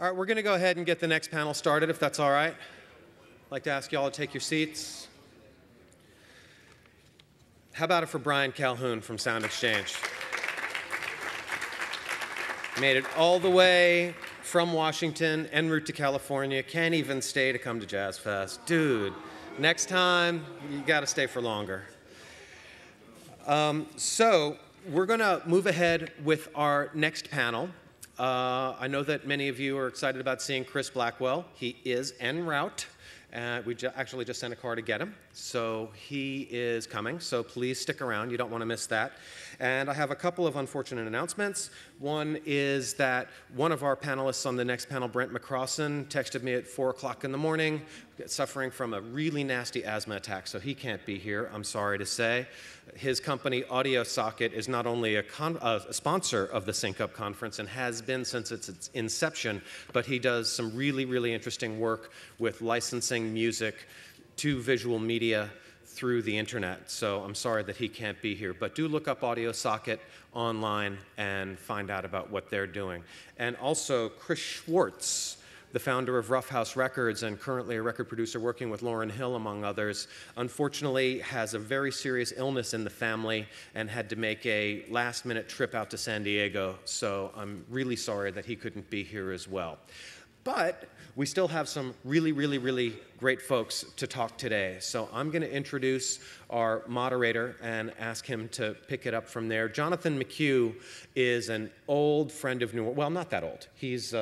All right, we're going to go ahead and get the next panel started, if that's all right. I'd like to ask you all to take your seats. How about it for Brian Calhoun from Sound Exchange? Made it all the way from Washington en route to California. Can't even stay to come to Jazz Fest. Dude, next time, you got to stay for longer. So we're going to move ahead with our next panel. I know that many of you are excited about seeing Chris Blackwell. He is en route. We actually just sent a car to get him. So he is coming. So please stick around. You don't want to miss that. And I have a couple of unfortunate announcements. One is that one of our panelists on the next panel, Brent McCrossan, texted me at 4 o'clock in the morning, suffering from a really nasty asthma attack, so he can't be here, I'm sorry to say. His company, Audio Socket, is not only a sponsor of the Sync Up Conference and has been since its inception, but he does some really, really interesting work with licensing music to visual media through the internet. So I'm sorry that he can't be here, but do look up Audio Socket online and find out about what they're doing. And also Chris Schwartz, the founder of Rough House Records and currently a record producer working with Lauryn Hill, among others, unfortunately has a very serious illness in the family and had to make a last-minute trip out to San Diego. So I'm really sorry that he couldn't be here as well. But we still have some really, really, really great folks to talk today. So I'm going to introduce our moderator and ask him to pick it up from there. Jonathan McHugh is an old friend of New Orleans. Well, not that old. He's,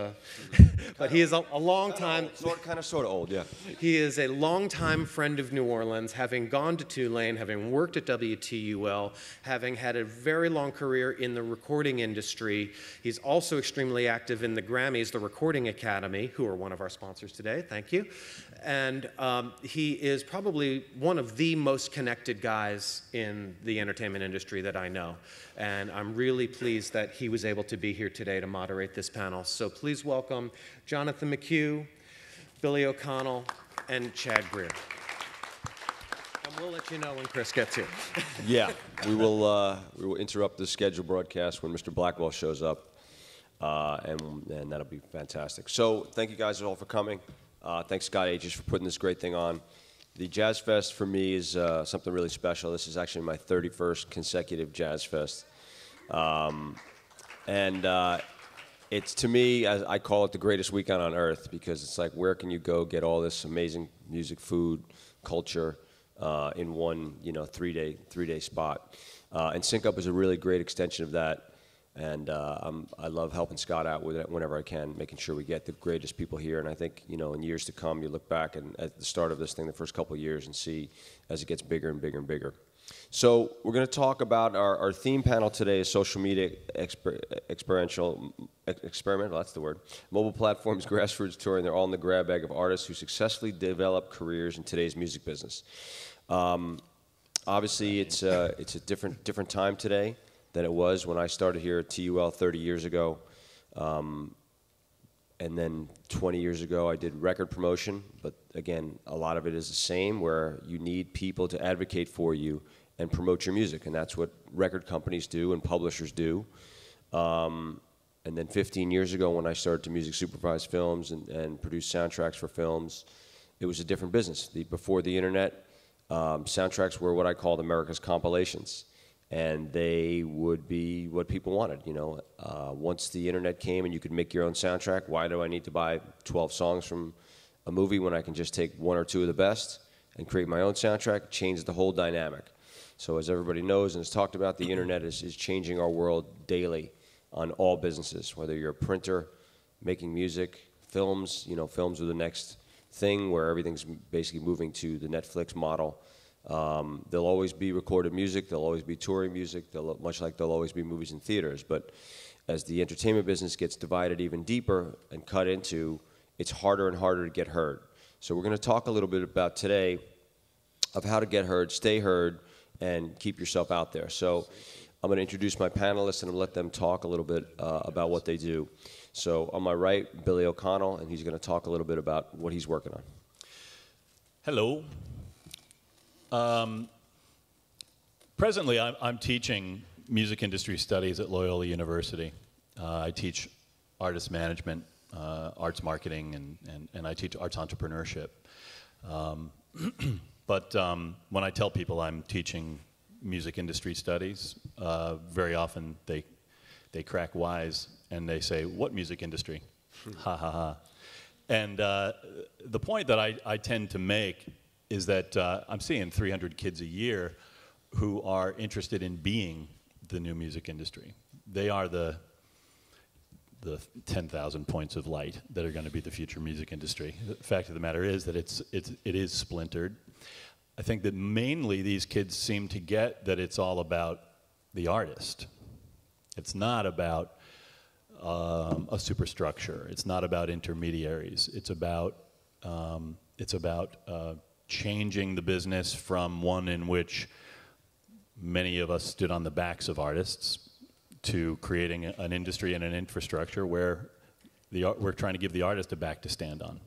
but he is a long time. Sort of old, yeah. He is a longtime friend of New Orleans, having gone to Tulane, having worked at WTUL, having had a very long career in the recording industry. He's also extremely active in the Grammys, the Recording Academy, who are one of our sponsors today. Thank you. And he is probably one of the most connected guys in the entertainment industry that I know. And I'm really pleased that he was able to be here today to moderate this panel. So please welcome Jonathan McHugh, Billy O'Connell, and Chad Greer. And we'll let you know when Chris gets here. Yeah, we will interrupt the scheduled broadcast when Mr. Blackwell shows up, and that'll be fantastic. So thank you guys all for coming. Thanks, Scott Aegis, for putting this great thing on. The Jazz Fest for me is something really special. This is actually my 31st consecutive Jazz Fest. It's, to me, as I call it, the greatest weekend on earth, because it's like, where can you go get all this amazing music, food, culture in one, three-day spot? And Sync Up is a really great extension of that. And I love helping Scott out with it whenever I can, making sure we get the greatest people here. And I think, in years to come, you look back and at the start of this thing, the first couple of years, and see as it gets bigger and bigger and bigger. So we're going to talk about our theme panel today is social media experimental, that's the word. Mobile platforms, grassroots touring, they're all in the grab bag of artists who successfully develop careers in today's music business. Obviously, it's a different time today than it was when I started here at TUL 30 years ago. And then 20 years ago, I did record promotion. But again, a lot of it is the same, where you need people to advocate for you and promote your music. And that's what record companies do and publishers do. And then 15 years ago, when I started to music supervise films and produce soundtracks for films, it was a different business. Before the internet, soundtracks were what I called America's compilations. And they would be what people wanted, Once the internet came and you could make your own soundtrack, why do I need to buy 12 songs from a movie when I can just take one or two of the best and create my own soundtrack? Change the whole dynamic. So as everybody knows and has talked about, the internet is changing our world daily on all businesses, whether you're a printer, making music, films, films are the next thing where everything's basically moving to the Netflix model. There'll always be recorded music, there'll always be touring music, much like there'll always be movies in theaters. But as the entertainment business gets divided even deeper and cut into, it's harder and harder to get heard. So we're going to talk a little bit about today of how to get heard, stay heard, and keep yourself out there. So I'm going to introduce my panelists and let them talk a little bit about what they do. So on my right, Billy O'Connell, and he's going to talk a little bit about what he's working on. Hello. Presently, I'm teaching music industry studies at Loyola University. I teach artist management arts marketing, and I teach arts entrepreneurship. But when I tell people I'm teaching music industry studies, very often they crack wise and they say, "What music industry?" Ha ha ha. And the point that I tend to make is that I'm seeing 300 kids a year who are interested in being the new music industry. They are the 10,000 points of light that are going to be the future music industry. The fact of the matter is that it is splintered. I think that mainly these kids seem to get that it's all about the artist. It's not about a superstructure. It's not about intermediaries. It's about changing the business from one in which many of us stood on the backs of artists to creating an industry and an infrastructure where we're trying to give the artist a back to stand on.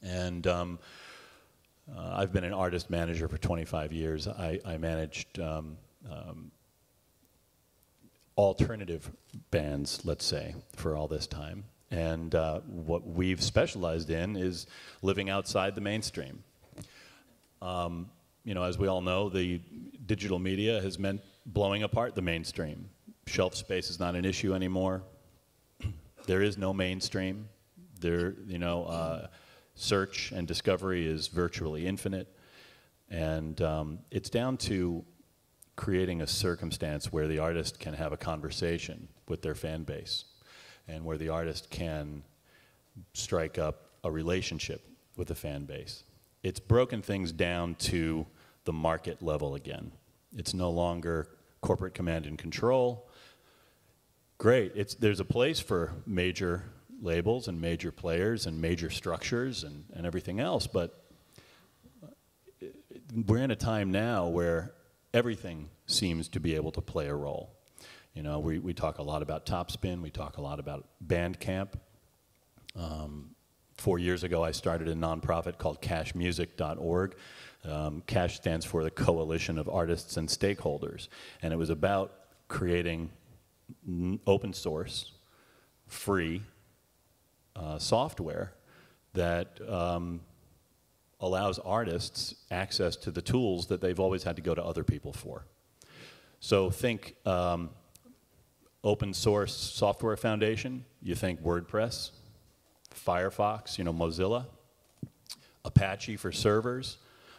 And I've been an artist manager for 25 years. I managed alternative bands, let's say, for all this time. And what we've specialized in is living outside the mainstream. You know, as we all know, the digital media has meant blowing apart the mainstream. Shelf space is not an issue anymore. There is no mainstream. Search and discovery is virtually infinite. And it's down to creating a circumstance where the artist can have a conversation with their fan base and where the artist can strike up a relationship with the fan base. It's broken things down to the market level again. It's no longer corporate command and control. Great, there's a place for major labels and major players and major structures and everything else, but we're in a time now where everything seems to be able to play a role. You know, we talk a lot about Topspin, we talk a lot about Bandcamp. 4 years ago, I started a nonprofit called cashmusic.org. CASH stands for the Coalition of Artists and Stakeholders, and it was about creating open source, free software that allows artists access to the tools that they've always had to go to other people for. So think open source software foundation, you think WordPress, Firefox, you know, Mozilla, Apache for servers,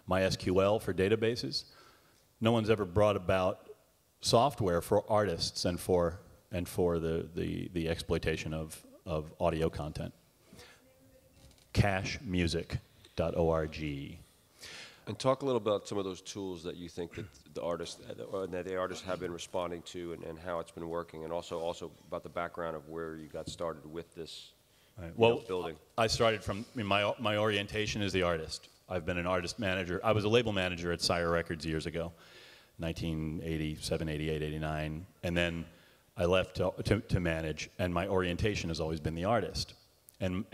MySQL for databases. No one's ever brought about software for artists and for the exploitation of audio content. Cashmusic.org. And talk a little about some of those tools that you think that the artists have been responding to and how it's been working, and also about the background of where you got started with this. Right. Well, building. I started from my orientation as the artist. I've been an artist manager. I was a label manager at Sire Records years ago, 1987, 88, 89, and then I left to manage. And my orientation has always been the artist. And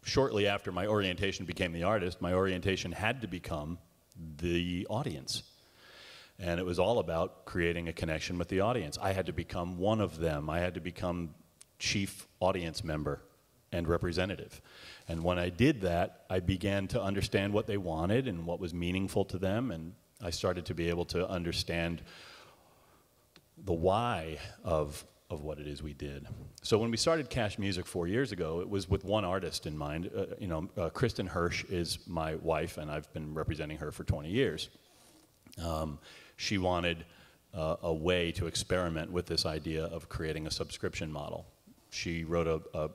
shortly after my orientation became the artist, my orientation had to become the audience. And it was all about creating a connection with the audience. I had to become one of them. I had to become chief audience member and representative. And when I did that, I began to understand what they wanted and what was meaningful to them, and I started to be able to understand the why of what it is we did. So when we started Cash Music 4 years ago, it was with one artist in mind. Kristen Hirsch is my wife, and I've been representing her for 20 years. She wanted a way to experiment with this idea of creating a subscription model. She wrote a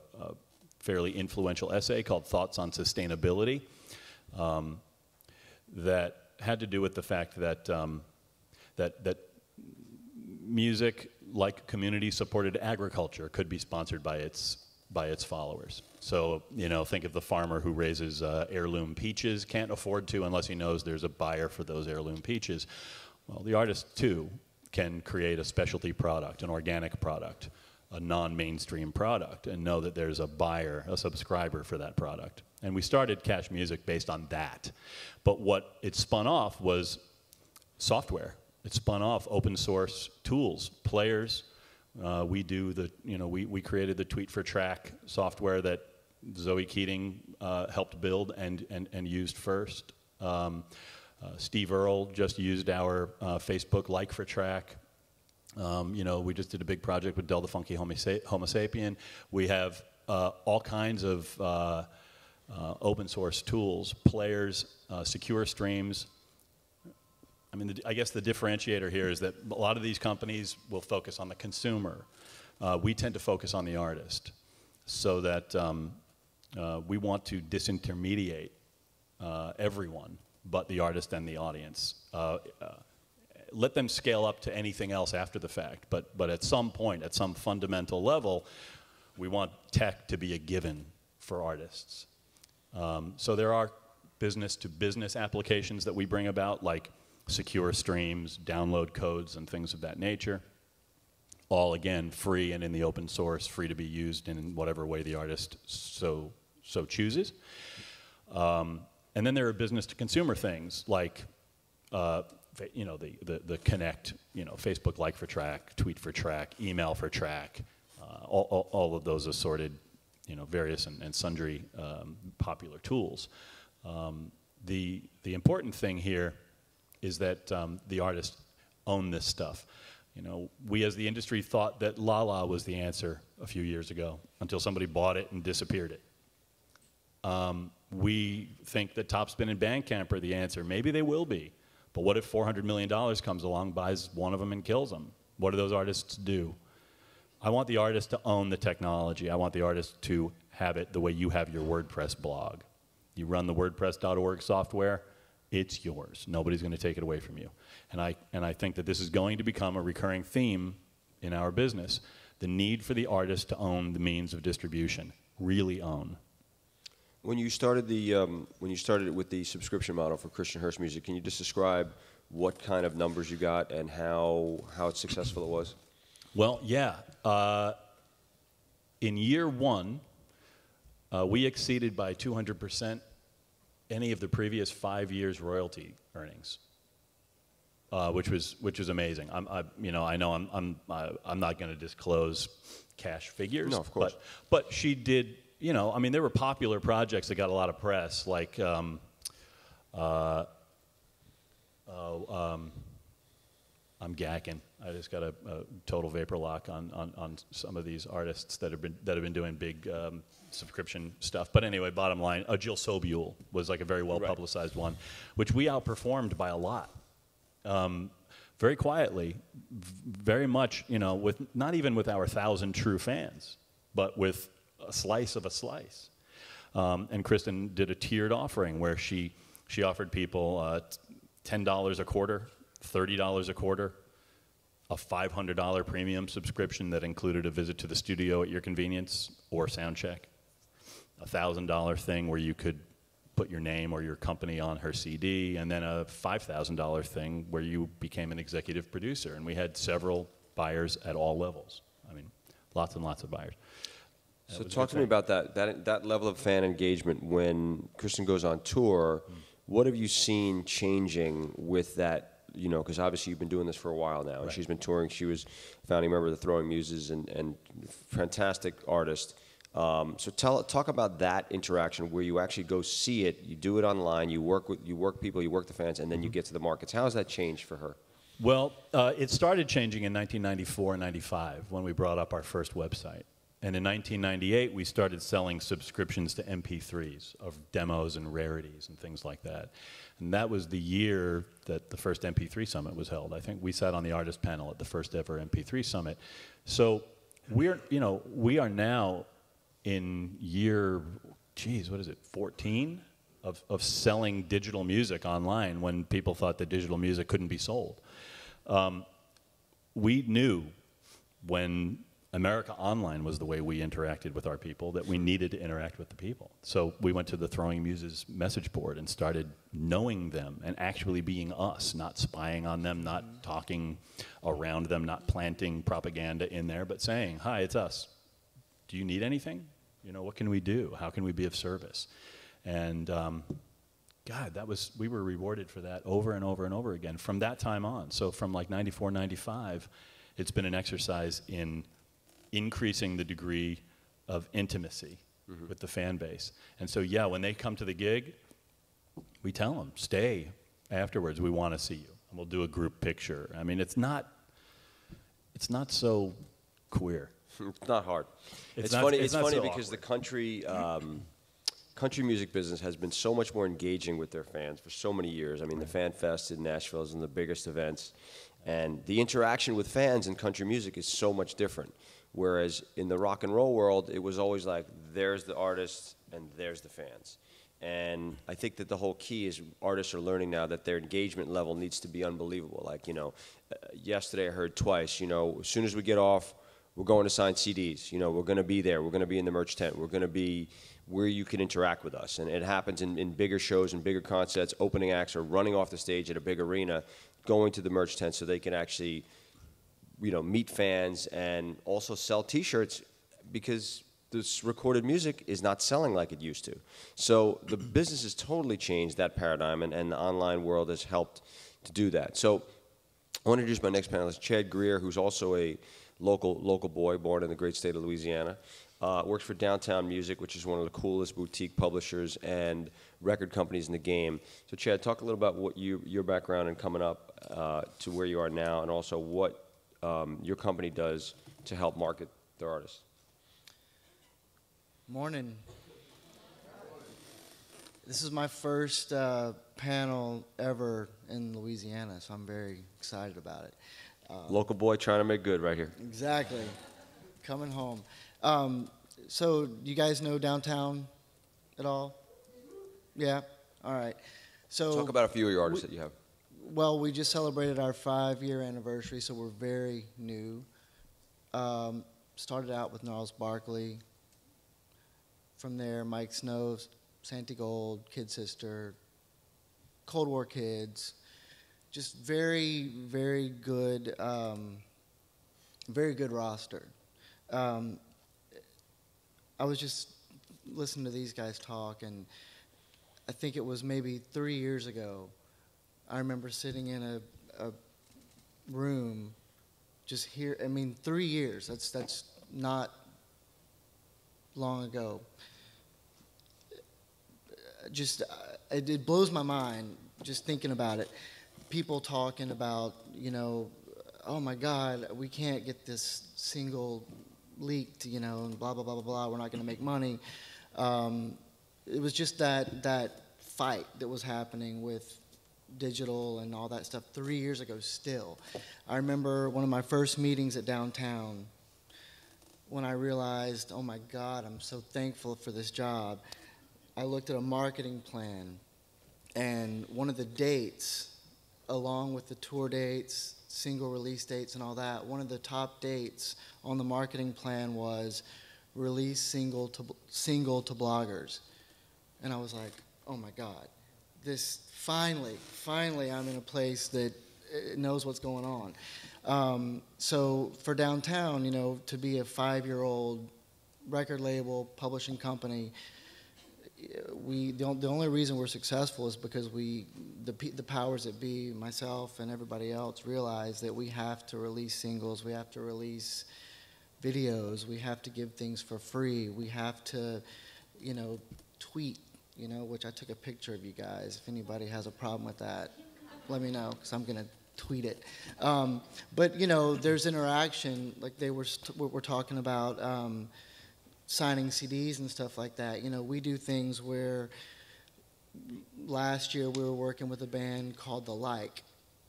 fairly influential essay called Thoughts on Sustainability that had to do with the fact that that music, like community-supported agriculture, could be sponsored by its followers. So, you know, think of the farmer who raises heirloom peaches, can't afford to unless he knows there's a buyer for those heirloom peaches. Well, the artist, too, can create a specialty product, an organic product, a non-mainstream product, and know that there's a buyer, a subscriber for that product. And we started Cash Music based on that. But what it spun off was software. It spun off open source tools, players, We do the, we created the Tweet for Track software that Zoe Keating helped build and used first. Steve Earle just used our Facebook Like for Track. We just did a big project with Del the Funky Homo Sapien. We have all kinds of open source tools, players, secure streams. I mean, I guess the differentiator here is that a lot of these companies will focus on the consumer. We tend to focus on the artist, so that we want to disintermediate everyone but the artist and the audience. Let them scale up to anything else after the fact, but at some point, at some fundamental level, we want tech to be a given for artists. So there are business-to-business applications that we bring about, like secure streams, download codes, and things of that nature. All, again, free and in the open source, free to be used in whatever way the artist so chooses. And then there are business-to-consumer things, like the Connect, Facebook Like for Track, Tweet for Track, Email for Track, all of those assorted, various and sundry popular tools. The important thing here is that the artists own this stuff. We as the industry thought that La La was the answer a few years ago until somebody bought it and disappeared it. We think that Topspin and Bandcamp are the answer. Maybe they will be. But what if $400 million comes along, buys one of them, and kills them? What do those artists do? I want the artist to own the technology. I want the artist to have it the way you have your WordPress blog. You run the WordPress.org software, it's yours. Nobody's going to take it away from you. And I think that this is going to become a recurring theme in our business. The need for the artist to own the means of distribution, really own. When you started it with the subscription model for Christian Hurst music, can you just describe what kind of numbers you got and how successful it was? Well, yeah. In year one, we exceeded by 200% any of the previous 5 years' royalty earnings, which was amazing. I know I'm not going to disclose cash figures. No, of course. But she did. There were popular projects that got a lot of press, like I'm gacking. I just got a total vapor lock on some of these artists that have been doing big subscription stuff. But anyway, bottom line, Jill Sobule was like a very well publicized one, which we outperformed by a lot, very quietly, very much. With not even with our 1,000 true fans, but with a slice of a slice. And Kristen did a tiered offering where she offered people $10 a quarter, $30 a quarter, a $500 premium subscription that included a visit to the studio at your convenience or sound check, a $1,000 thing where you could put your name or your company on her CD, and then a $5,000 thing where you became an executive producer. And we had several buyers at all levels. Lots and lots of buyers. So talk to me about that level of fan engagement when Kristen goes on tour. What have you seen changing with that? Because obviously you've been doing this for a while now, and she's been touring. She was a founding member of the Throwing Muses and fantastic artist. So talk about that interaction where you actually go see it. You do it online. You work people. You work the fans, and then you get to the markets. How has that changed for her? Well, it started changing in 1994, 95 when we brought up our first website. And in 1998, we started selling subscriptions to MP3s of demos and rarities and things like that. And that was the year that the first MP3 Summit was held. I think we sat on the artist panel at the first ever MP3 Summit. So we are now in year, 14 of selling digital music online when people thought that digital music couldn't be sold. We knew when America Online was the way we interacted with our people, that we needed to interact with the people. So we went to the Throwing Muses message board and started knowing them and actually being us, not spying on them, not talking around them, not planting propaganda in there, but saying, hi, it's us. Do you need anything? What can we do? How can we be of service? And God, we were rewarded for that over and over and over again from that time on. So from like 94, 95, It's been an exercise in increasing the degree of intimacy with the fan base. And so, yeah, when they come to the gig, we tell them, stay afterwards, we want to see you. And we'll do a group picture. I mean, it's not so queer. It's not hard. It's not- funny. it's It's not funny so because the awkward. country music business has been so much more engaging with their fans for so many years. I mean, the Fan Fest in Nashville is one of the biggest events, and the interaction with fans in country music is so much different. Whereas in the rock and roll world, it was always like, there's the artist and there's the fans. And I think that the whole key is artists are learning now that their engagement level needs to be unbelievable. Like, yesterday I heard twice, as soon as we get off, we're going to sign CDs. We're going to be there. We're going to be in the merch tent. We're going to be where you can interact with us. And it happens in bigger shows and bigger concerts. Opening acts are running off the stage at a big arena, going to the merch tent so they can actually, meet fans and also sell T-shirts, because this recorded music is not selling like it used to. So the business has totally changed that paradigm, and the online world has helped to do that. So I want to introduce my next panelist, Chad Greer, who's also a local boy born in the great state of Louisiana. Works for Downtown Music, which is one of the coolest boutique publishers and record companies in the game. So Chad, talk a little about what your background and coming up to where you are now, and also what your company does to help market their artists. Morning. This is my first panel ever in Louisiana, so I'm very excited about it. Local boy trying to make good right here. Exactly. Coming home. So you guys know Downtown at all? Yeah? All right. So Talk about a few of your artists that you have. Well, we just celebrated our 5-year anniversary, so we're very new. Started out with Gnarls Barkley. From there, Mike Snow, Santi Gold, Kid Sister, Cold War Kids. Just very, very good roster. I was just listening to these guys talk, and I think it was maybe 3 years ago, I remember sitting in a room, just here. 3 years, that's not long ago. Just, it blows my mind just thinking about it. People talking about, oh my God, we can't get this single leaked, and blah, blah, blah, blah, blah, we're not going to make money. It was just that fight that was happening with digital and all that stuff 3 years ago still. I remember one of my first meetings at Downtown when I realized, oh my God, I'm so thankful for this job. I looked at a marketing plan, and one of the dates, along with the tour dates, single release dates and all that, one of the top dates on the marketing plan was release single to bloggers. And I was like, oh my God, this finally I'm in a place that knows what's going on. So for Downtown, to be a 5-year-old record label, publishing company, the only reason we're successful is because the powers that be, myself and everybody else, realize that we have to release singles, we have to release videos, we have to give things for free, we have to, tweet, which I took a picture of you guys. If anybody has a problem with that, let me know, because I'm gonna tweet it. But there's interaction, like we're talking about. Signing CDs and stuff like that. We do things where last year we were working with a band called The Like.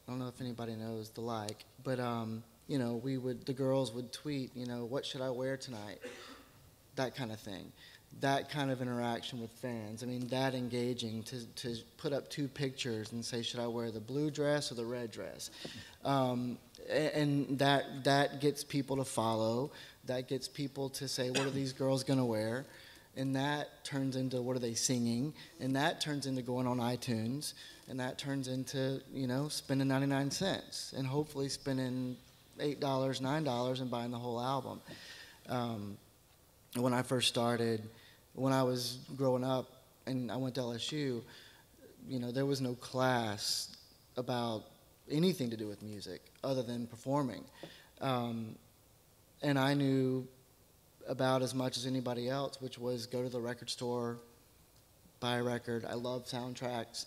I don't know if anybody knows The Like, but the girls would tweet, what should I wear tonight? That kind of thing. That kind of interaction with fans. That engaging to put up 2 pictures and say, should I wear the blue dress or the red dress? And that gets people to follow. That gets people to say, what are these girls going to wear? And that turns into, what are they singing? And that turns into going on iTunes. And that turns into, spending 99 cents. And hopefully spending $8, $9 and buying the whole album. When I first started, when I was growing up and I went to LSU, there was no class about anything to do with music other than performing. And I knew about as much as anybody else, which was go to the record store, buy a record. I love soundtracks.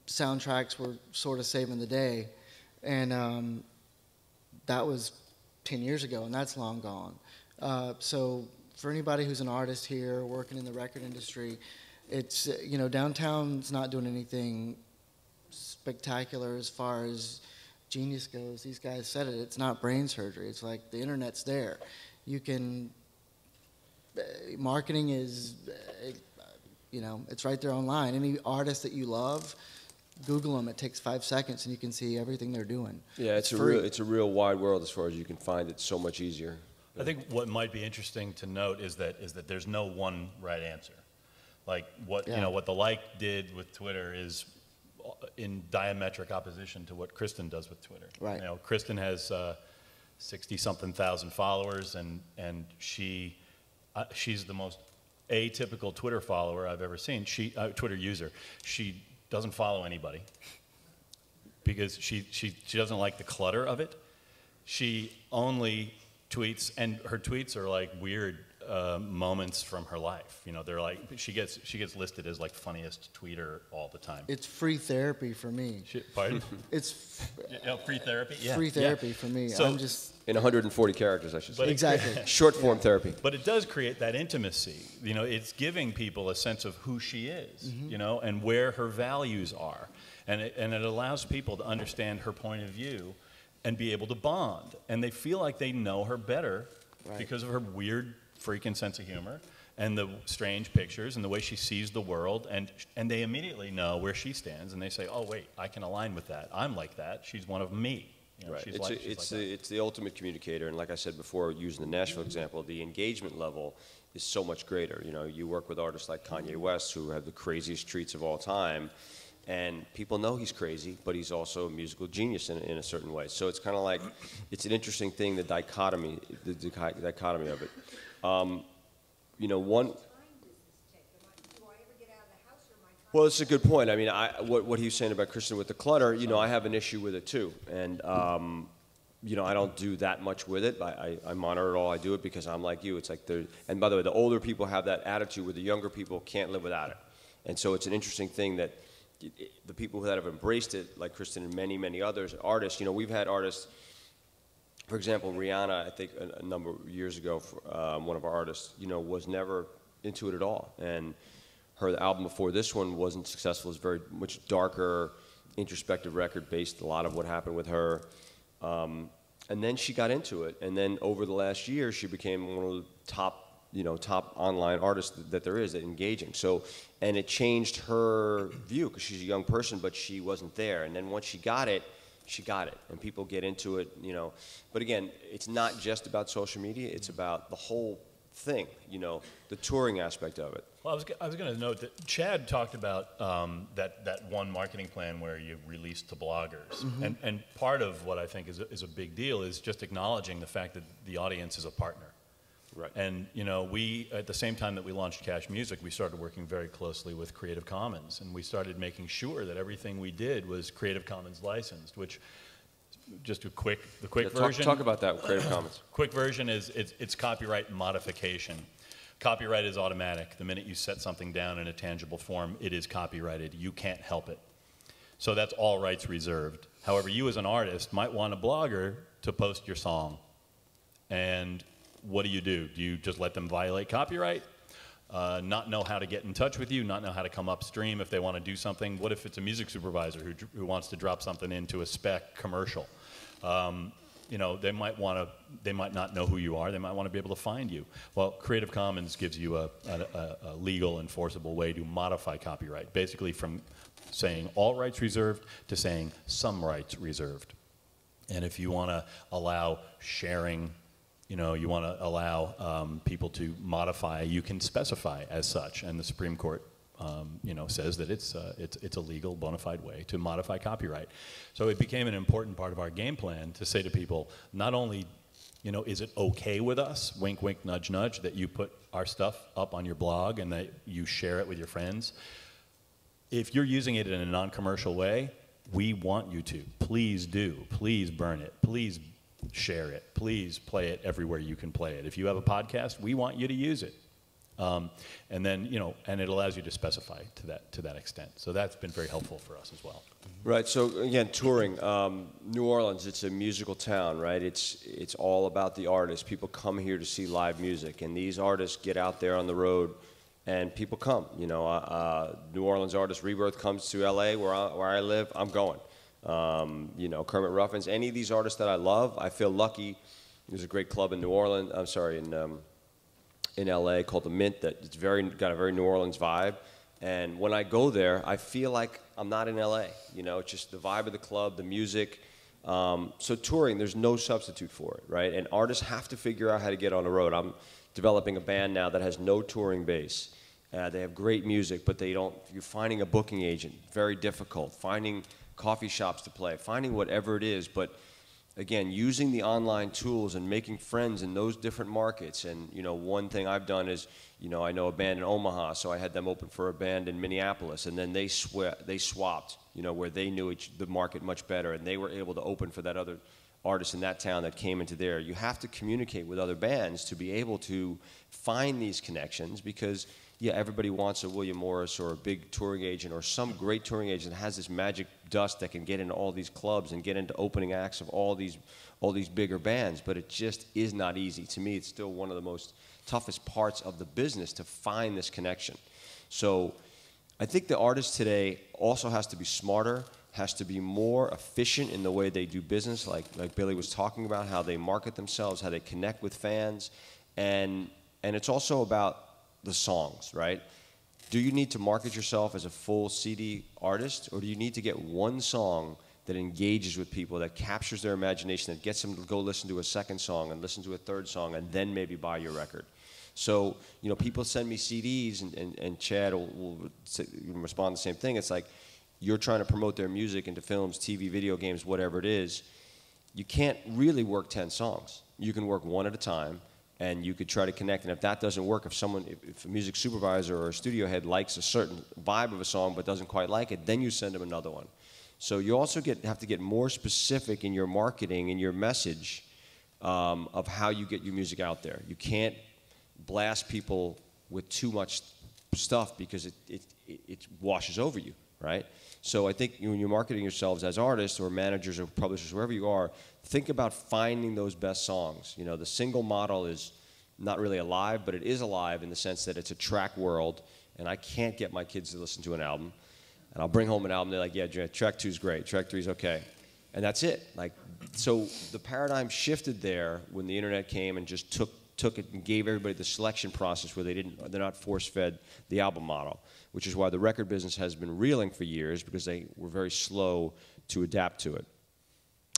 Soundtracks were sort of saving the day, and that was 10 years ago, and that's long gone. So for anybody who's an artist here working in the record industry, it's, downtown's not doing anything spectacular as far as genius goes. These guys said it. It's not brain surgery. It's like the internet's there. You can, marketing is, it's right there online. Any artist that you love, Google them. It takes 5 seconds, and you can see everything they're doing. Yeah, it's a real wide world as far as you can find it so much easier. I think what might be interesting to note is that there's no one right answer. Like what the like did with Twitter is in diametric opposition to what Kristen does with Twitter. Right. Kristen has 60-something thousand followers, and she's the most atypical Twitter follower I've ever seen. Twitter user. She doesn't follow anybody because she doesn't like the clutter of it. She only tweets, and her tweets are like weird moments from her life. They're like she gets listed as like funniest tweeter all the time. It's free therapy for me. Pardon? It's free therapy. Yeah. Free therapy for me. So, I'm just in 140 characters, I should say. exactly Short form therapy. But it does create that intimacy. It's giving people a sense of who she is. And where her values are, and it allows people to understand her point of view and be able to bond. And they feel like they know her better because of her weird freaking sense of humor and the strange pictures and the way she sees the world, and they immediately know where she stands, and they say, oh wait, I can align with that. I'm like that. She's one of me. Right. It's the ultimate communicator, and like I said before, using the Nashville example, the engagement level is so much greater. You work with artists like Kanye West, who have the craziest tweets of all time, and people know he's crazy, but he's also a musical genius in a certain way. So it's kind of like, it's an interesting thing, the dichotomy of it. Well, it's a good point. I mean, what he was saying about Kristen with the clutter, I have an issue with it too. And, I don't do that much with it. I monitor it all. I do it because I'm like you. It's like and by the way, the older people have that attitude where the younger people can't live without it. And so it's an interesting thing that the people that have embraced it, like Kristen and many, many others, artists, we've had artists, for example, Rihanna, I think a number of years ago, one of our artists, was never into it at all. And her album before this one wasn't successful. It's very much darker, introspective record based a lot of what happened with her. And then she got into it. And then over the last year, she became one of the top online artists that there is, that engaging. So, and it changed her view because she's a young person, but she wasn't there. And then once she got it, and people get into it, But again, it's not just about social media, it's about the whole thing, the touring aspect of it. Well, I was going to note that Chad talked about that one marketing plan where you release to bloggers. And part of what I think is a big deal is just acknowledging the fact that the audience is a partner. Right. And we, at the same time that we launched Cash Music, we started working very closely with Creative Commons, and we started making sure that everything we did was Creative Commons licensed. Which, just the quick version. Talk about that with Creative Commons. Quick version is it's copyright modification. Copyright is automatic. The minute you set something down in a tangible form, it is copyrighted. You can't help it. So that's all rights reserved. However, you as an artist might want a blogger to post your song, and what do? Do you just let them violate copyright? Not know how to get in touch with you, not know how to come upstream if they want to do something? What if it's a music supervisor who wants to drop something into a spec commercial? They might not know who you are. They might want to be able to find you. Well, Creative Commons gives you a legal, enforceable way to modify copyright, basically from saying all rights reserved to saying some rights reserved. And if you want to allow sharing, you want to allow people to modify, you can specify as such. And the Supreme Court, says that it's a legal, bona fide way to modify copyright. So it became an important part of our game plan to say to people, not only, is it okay with us, wink, wink, nudge, nudge, that you put our stuff up on your blog and that you share it with your friends. If you're using it in a non-commercial way, we want you to. Please do. Please burn it. Please share it. Please play it everywhere you can play it. If you have a podcast, we want you to use it. And then, and it allows you to specify to that extent. So that's been very helpful for us as well. Right. So again, touring. New Orleans, it's a musical town, right? It's all about the artists. People come here to see live music, and these artists get out there on the road, and people come. New Orleans artist Rebirth comes to L.A. where I live. I'm going. Kermit Ruffins. Any of these artists that I love, I feel lucky. There's a great club in New Orleans. I'm sorry, in LA called the Mint that it's got a very New Orleans vibe. And when I go there, I feel like I'm not in LA. It's just the vibe of the club, the music. So touring, there's no substitute for it, right? And artists have to figure out how to get on the road. I'm developing a band now that has no touring base. They have great music, but you're finding a booking agent, very difficult. Finding coffee shops to play, finding whatever it is, but again, using the online tools and making friends in those different markets. And, one thing I've done is, I know a band in Omaha, so I had them open for a band in Minneapolis, and then they swapped, where they knew the market much better, and they were able to open for that other artist in that town that came into there. You have to communicate with other bands to be able to find these connections because, yeah, everybody wants a William Morris or a big touring agent or some great touring agent that has this magic dust that can get into all these clubs and get into opening acts of all these bigger bands, but it just is not easy. To me, it's still one of the most toughest parts of the business to find this connection. So I think the artist today also has to be smarter, has to be more efficient in the way they do business, like Billy was talking about, how they market themselves, how they connect with fans, and it's also about the songs, right? Do you need to market yourself as a full CD artist, or do you need to get one song that engages with people, that captures their imagination, that gets them to go listen to a second song and listen to a third song and then maybe buy your record? So, people send me CDs and Chad will respond the same thing. It's like you're trying to promote their music into films, TV, video games, whatever it is. You can't really work 10 songs. You can work one at a time, and you could try to connect. And if that doesn't work, if a music supervisor or a studio head likes a certain vibe of a song but doesn't quite like it, then you send them another one. So you also have to get more specific in your marketing and your message of how you get your music out there. You can't blast people with too much stuff because it washes over you, right? So I think when you're marketing yourselves as artists or managers or publishers, wherever you are, think about finding those best songs. The single model is not really alive, but it is alive in the sense that it's a track world, and I can't get my kids to listen to an album. And I'll bring home an album, they're like, yeah, track 2's great, track 3's okay. And that's it. So the paradigm shifted there when the internet came and just took it and gave everybody the selection process where they're not force-fed the album model, which is why the record business has been reeling for years because they were very slow to adapt to it.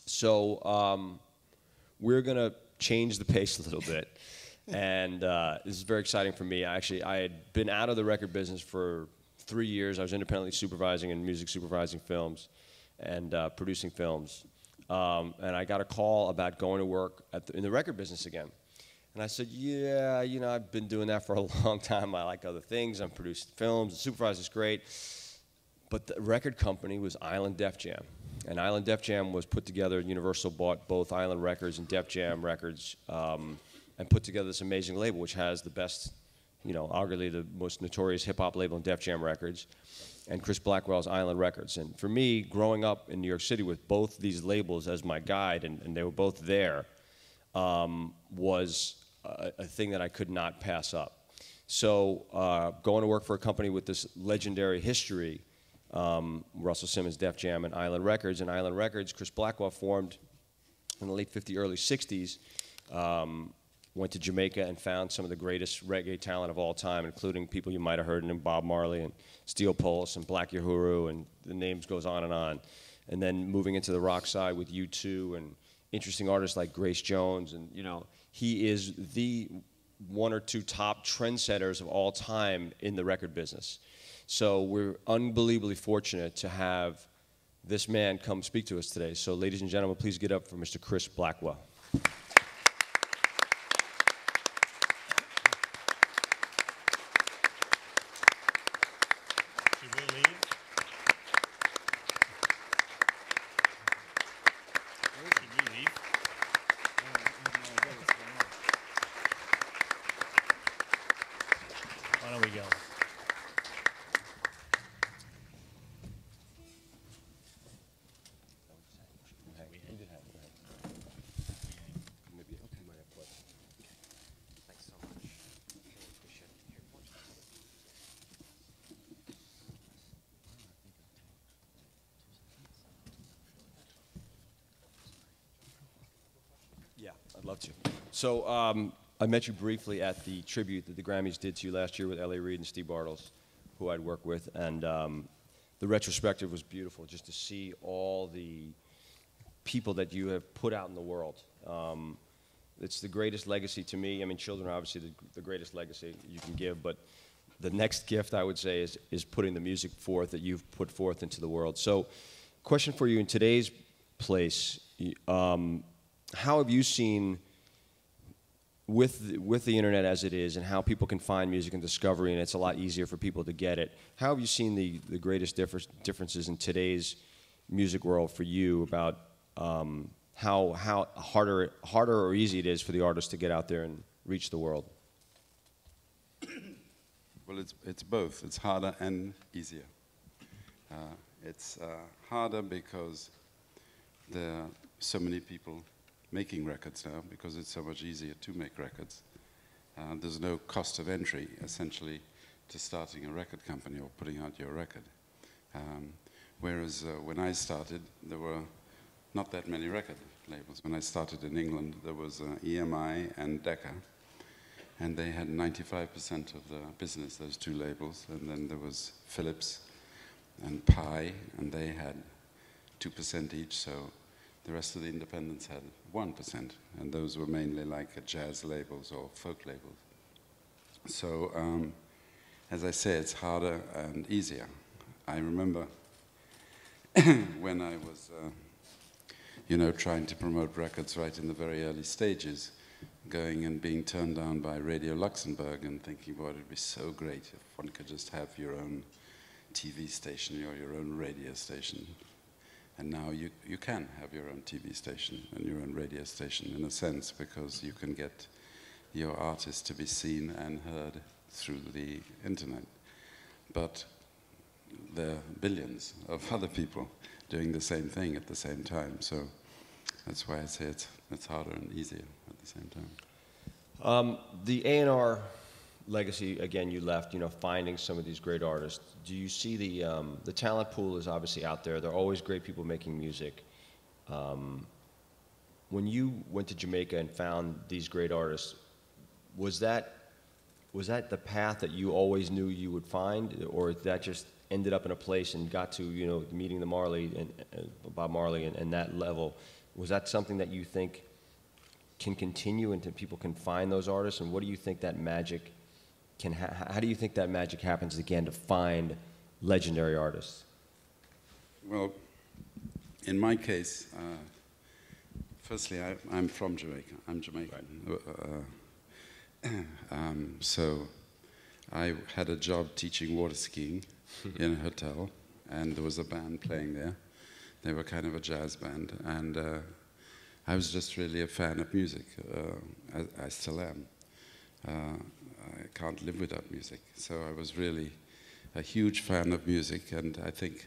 So we're going to change the pace a little bit, and this is very exciting for me. I had been out of the record business for 3 years. I was independently supervising and music supervising films and producing films, and I got a call about going to work in the record business again. And I said, yeah, I've been doing that for a long time. I like other things. I'm producing films. The supervisor's great. But the record company was Island Def Jam. And Island Def Jam was put together. Universal bought both Island Records and Def Jam Records and put together this amazing label, which has the best, arguably the most notorious hip-hop label in Def Jam Records, and Chris Blackwell's Island Records. And for me, growing up in New York City with both these labels as my guide, and they were both there, was a thing that I could not pass up. So going to work for a company with this legendary history, Russell Simmons, Def Jam, and Island Records. And Island Records, Chris Blackwell formed in the late 50s, early 60s, went to Jamaica and found some of the greatest reggae talent of all time, including people you might have heard of, Bob Marley and Steel Pulse and Black Uhuru, and the names goes on. And then moving into the rock side with U2 and interesting artists like Grace Jones, and he is the one or two top trendsetters of all time in the record business. So we're unbelievably fortunate to have this man come speak to us today. So ladies and gentlemen, please get up for Mr. Chris Blackwell. I'd love to. So I met you briefly at the tribute that the Grammys did to you last year with L.A. Reid and Steve Bartles, who I'd worked with, and the retrospective was beautiful, just to see all the people that you have put out in the world. It's the greatest legacy to me. I mean, children are obviously the greatest legacy you can give, but the next gift, I would say, is putting the music forth that you've put forth into the world. So, question for you, in today's place, how have you seen, with the internet as it is, and how people can find music and discovery, and it's a lot easier for people to get it, how have you seen the greatest differences in today's music world for you about how harder or easy it is for the artist to get out there and reach the world? Well, it's both. It's harder and easier. It's harder because there are so many people making records now, because it's so much easier to make records. There's no cost of entry, essentially, to starting a record company or putting out your record. Whereas when I started, there were not that many record labels. When I started in England, there was EMI and Decca, and they had 95% of the business, those two labels. And then there was Philips and Pi, and they had 2% each, so the rest of the independents had 1%, and those were mainly like jazz labels or folk labels. So, as I say, it's harder and easier. I remember when I was, trying to promote records right in the very early stages, going and being turned down by Radio Luxembourg and thinking, boy, it would be so great if one could just have your own TV station or your own radio station. And now you can have your own TV station and your own radio station, in a sense, because you can get your artist to be seen and heard through the internet. But there are billions of other people doing the same thing at the same time. So that's why I say it's harder and easier at the same time. The A&R legacy, again, you left, finding some of these great artists. Do you see the talent pool is obviously out there. There are always great people making music. When you went to Jamaica and found these great artists, was that the path that you always knew you would find, or that just ended up in a place and got to, meeting the Marley and Bob Marley and that level? Was that something that you think can continue and people can find those artists? And what do you think that magic how do you think that magic happens again to find legendary artists? Well, in my case, firstly, I'm from Jamaica. I'm Jamaican. Right. So I had a job teaching water skiing in a hotel, and there was a band playing there. They were kind of a jazz band, and I was just really a fan of music. I still am. I can't live without music. So I was really a huge fan of music, and I think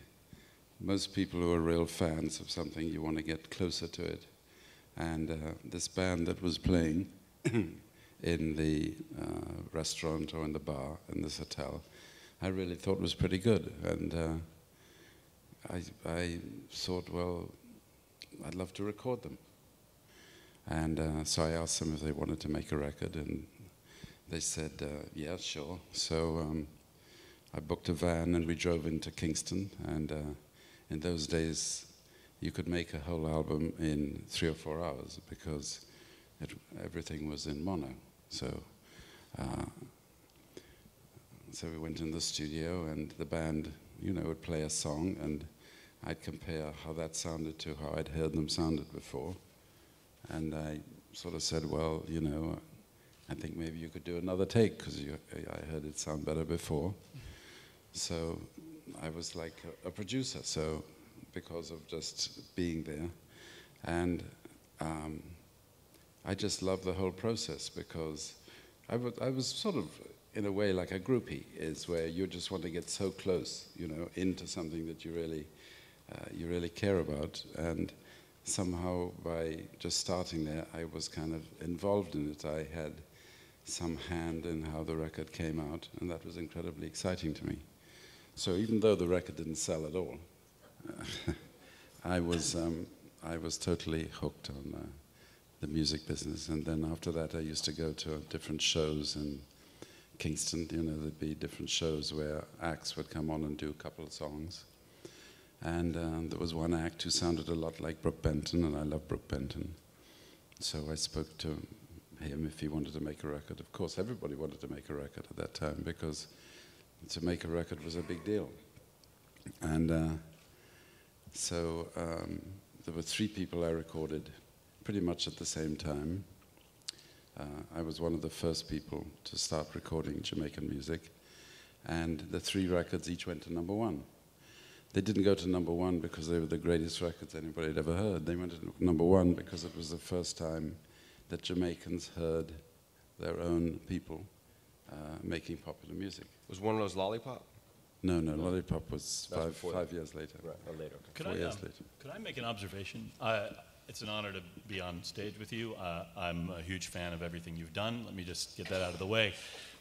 most people who are real fans of something, you want to get closer to it. And this band that was playing in the restaurant or in the bar in this hotel, I really thought was pretty good. And I thought, well, I'd love to record them. And so I asked them if they wanted to make a record, and they said, yeah, sure. So I booked a van and we drove into Kingston, and in those days you could make a whole album in 3 or 4 hours because everything was in mono. So we went in the studio, and the band, would play a song, and I'd compare how that sounded to how I'd heard them sounded before. And I sort of said, well, I think maybe you could do another take, because I heard it sound better before. So I was like a producer, so because of just being there. And I just loved the whole process, because I was sort of, in a way, like a groupie is, where you just want to get so close, into something that you really care about. And somehow, by just starting there, I was kind of involved in it. I had some hand in how the record came out, and that was incredibly exciting to me. So even though the record didn't sell at all, I was totally hooked the music business. And then after that, I used to go to different shows in Kingston. You know, there'd be different shows where acts would come on and do a couple of songs. And there was one act who sounded a lot like Brook Benton, and I love Brook Benton. So I spoke to him if he wanted to make a record. Of course, everybody wanted to make a record at that time, because to make a record was a big deal. And so there were 3 people I recorded pretty much at the same time. I was one of the first people to start recording Jamaican music. And the 3 records each went to #1. They didn't go to #1 because they were the greatest records anybody had ever heard. They went to #1 because it was the first time that Jamaicans heard their own people making popular music. Was one of those Lollipop? No, Lollipop was That's five years later. Right, or later. Okay. 4 years later. Could I make an observation? It's an honor to be on stage with you. I'm a huge fan of everything you've done. Let me just get that out of the way.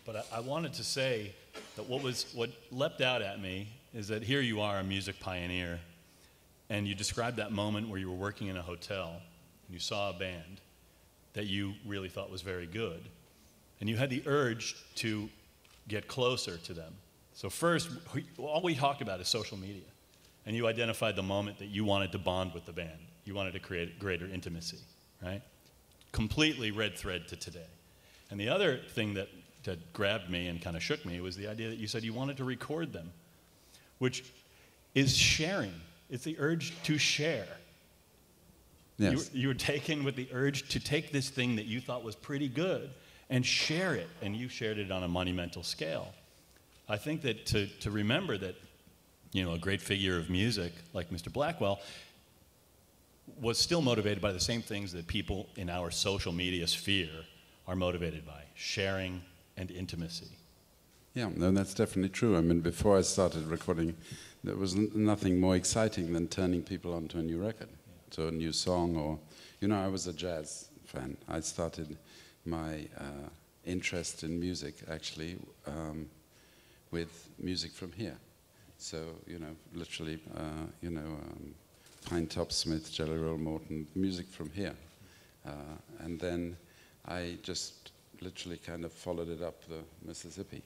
But I wanted to say that what leapt out at me is that here you are, a music pioneer, and you described that moment where you were working in a hotel and you saw a band that you really thought was very good, and you had the urge to get closer to them. So first, all we talked about is social media, and you identified the moment that you wanted to bond with the band. You wanted to create greater intimacy, right? Completely red thread to today. And the other thing that grabbed me and kind of shook me was the idea that you said you wanted to record them, which is sharing. It's the urge to share. Yes. You were taken with the urge to take this thing that you thought was pretty good and share it, and you shared it on a monumental scale. I think that to remember that, you know, a great figure of music like Mr. Blackwell was still motivated by the same things that people in our social media sphere are motivated by: sharing and intimacy. Yeah, no, that's definitely true. I mean, before I started recording, there was nothing more exciting than turning people onto a new record, to a new song. Or, you know, I was a jazz fan. I started my interest in music, actually, with music from here. So, you know, literally, Pine Top Smith, Jelly Roll Morton, music from here. And then I just literally kind of followed it up the Mississippi.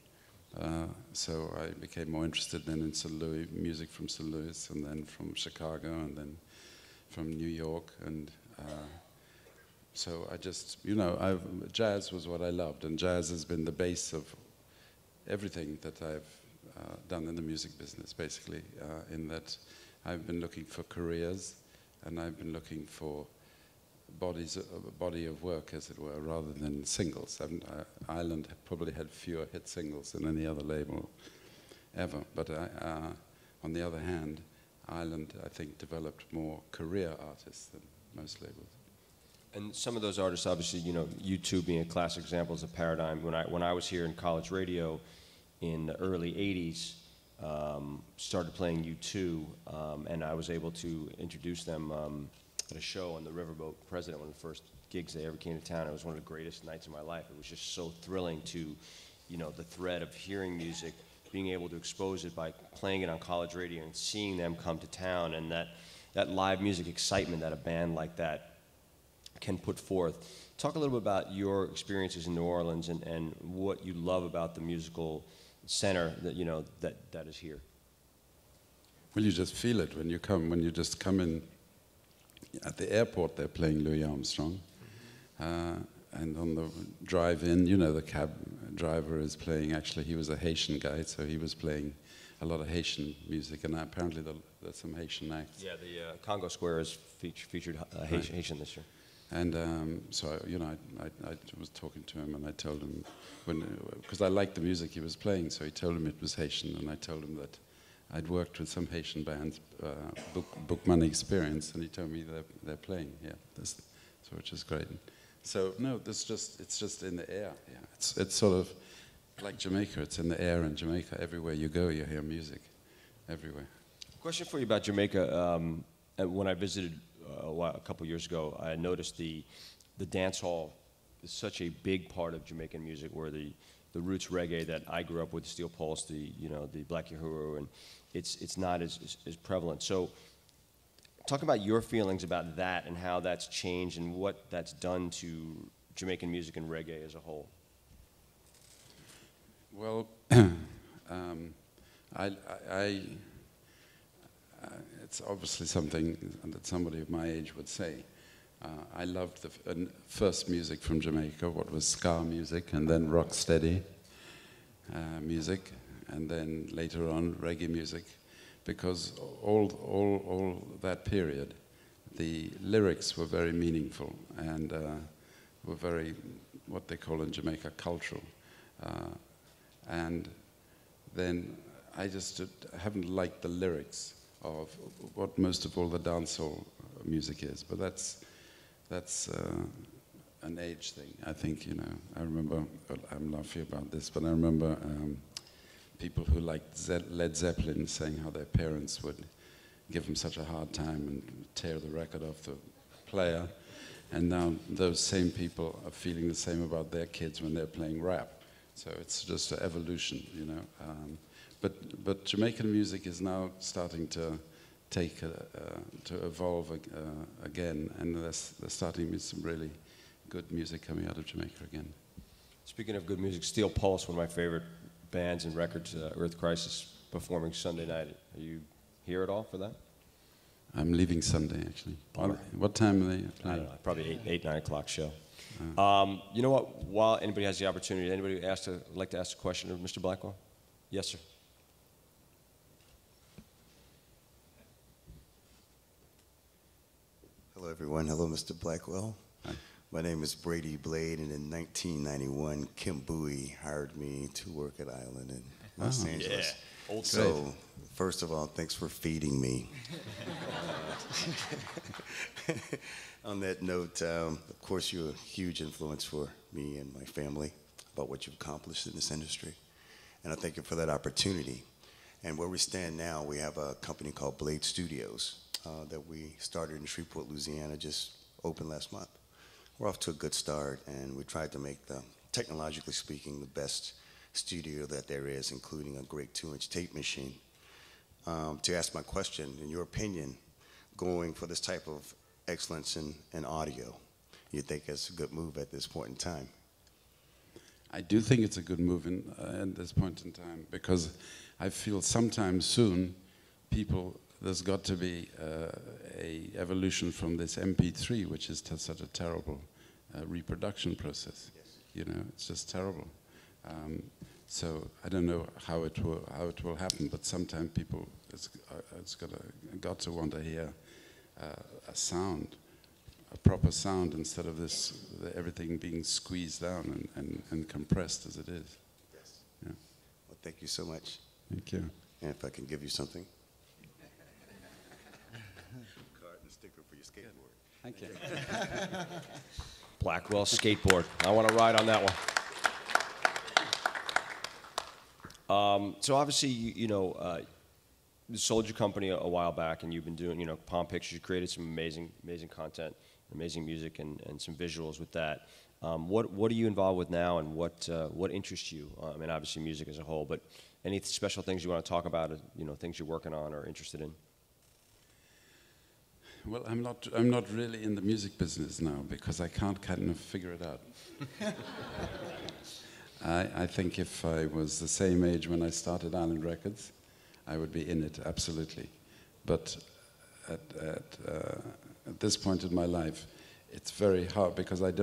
So I became more interested then in St. Louis, music from St. Louis, and then from Chicago, and then from New York. And so I just, you know, jazz was what I loved, and jazz has been the base of everything that I've done in the music business, basically, in that I've been looking for careers, and I've been looking for a body of work, as it were, rather than singles. Ireland probably had fewer hit singles than any other label ever. But on the other hand, Ireland, I think, developed more career artists than most labels. And some of those artists, obviously, you know, U2 being a classic example is a paradigm. When I was here in college radio in the early 80s, started playing U2, and I was able to introduce them at a show on the Riverboat President, one of the first gigs they ever came to town. It was one of the greatest nights of my life. It was just so thrilling to, you know, the thread of hearing music, being able to expose it by playing it on college radio and seeing them come to town, and that live music excitement that a band like that can put forth. Talk a little bit about your experiences in New Orleans and what you love about the musical center that, you know, that is here. Well, you just feel it when you just come in. At the airport, they're playing Louis Armstrong. And on the drive-in, you know, the cab driver is playing, actually, he was a Haitian guy, so he was playing a lot of Haitian music, and apparently there's some Haitian acts. Yeah, the Congo Square is featured Haitian this year. And so, you know, I was talking to him, and I told him, because I liked the music he was playing, so he told him it was Haitian, and I told him that I'd worked with some Haitian bands, Book Money Experience, and he told me they're playing here, so which is great. So no, it's just in the air. Yeah, it's sort of like Jamaica. It's in the air in Jamaica. Everywhere you go, you hear music, everywhere. Question for you about Jamaica. When I visited a couple years ago, I noticed the dance hall is such a big part of Jamaican music, where the roots reggae that I grew up with, Steel Pulse, the Black Uhuru, and it's not as prevalent. So talk about your feelings about that and how that's changed and what that's done to Jamaican music and reggae as a whole. Well, it's obviously something that somebody of my age would say. I loved the first music from Jamaica, what was ska music, and then rocksteady music, and then later on reggae music, because all that period, the lyrics were very meaningful and were very, what they call in Jamaica, cultural. And then I just haven't liked the lyrics of what most of all the dancehall music is, but that's an age thing. I think, you know, I remember, I'm laughing about this, but I remember people who liked Led Zeppelin saying how their parents would give them such a hard time and tear the record off the player, and now those same people are feeling the same about their kids when they're playing rap. So it's just an evolution, you know. But Jamaican music is now starting to to evolve again, and there's starting with some really good music coming out of Jamaica again. Speaking of good music, Steel Pulse, one of my favorite bands and records, Earth Crisis, performing Sunday night. Are you here at all for that? I'm leaving Sunday, actually. What time are they playing? I don't know, probably 8, 9 o'clock show. You know what, while anybody has the opportunity, anybody like to ask a question of Mr. Blackwell? Yes, sir. Hello, everyone. Hello, Mr. Blackwell. Hi. My name is Brady Blade, and in 1991, Kim Bowie hired me to work at Island in Los Angeles. Yeah, old So, first of all, thanks for feeding me. On that note, of course, you're a huge influence for me and my family about what you've accomplished in this industry, and I thank you for that opportunity. And where we stand now, we have a company called Blade Studios that we started in Shreveport, Louisiana, just opened last month. We're off to a good start, and we tried to make the, technologically speaking, the best studio that there is, including a great 2-inch tape machine. To ask my question, in your opinion, going for this type of excellence in audio, you think it's a good move at this point in time? I do think it's a good move at this point in time, because I feel sometime soon there's got to be a evolution from this MP3, which is such a terrible reproduction process. Yes. You know, it's just terrible. So I don't know how it will happen, but sometime people it's got to want to hear a sound, a proper sound, instead of everything being squeezed down and compressed as it is. Yes. Yeah. Well, thank you so much. Thank you. And if I can give you something. Card and sticker for your skateboard. Thank you. Blackwell skateboard. I want to ride on that one. So obviously, you sold your company a while back, and you've been doing, Palm Pictures. You created some amazing content, amazing music, and some visuals with that. What are you involved with now, and what interests you? I mean, obviously music as a whole, but any special things you want to talk about? Things you're working on or interested in? Well, I'm not really in the music business now, because I can't kind of figure it out. I think if I was the same age when I started Island Records, I would be in it, absolutely. But at this point in my life, it's very hard, because I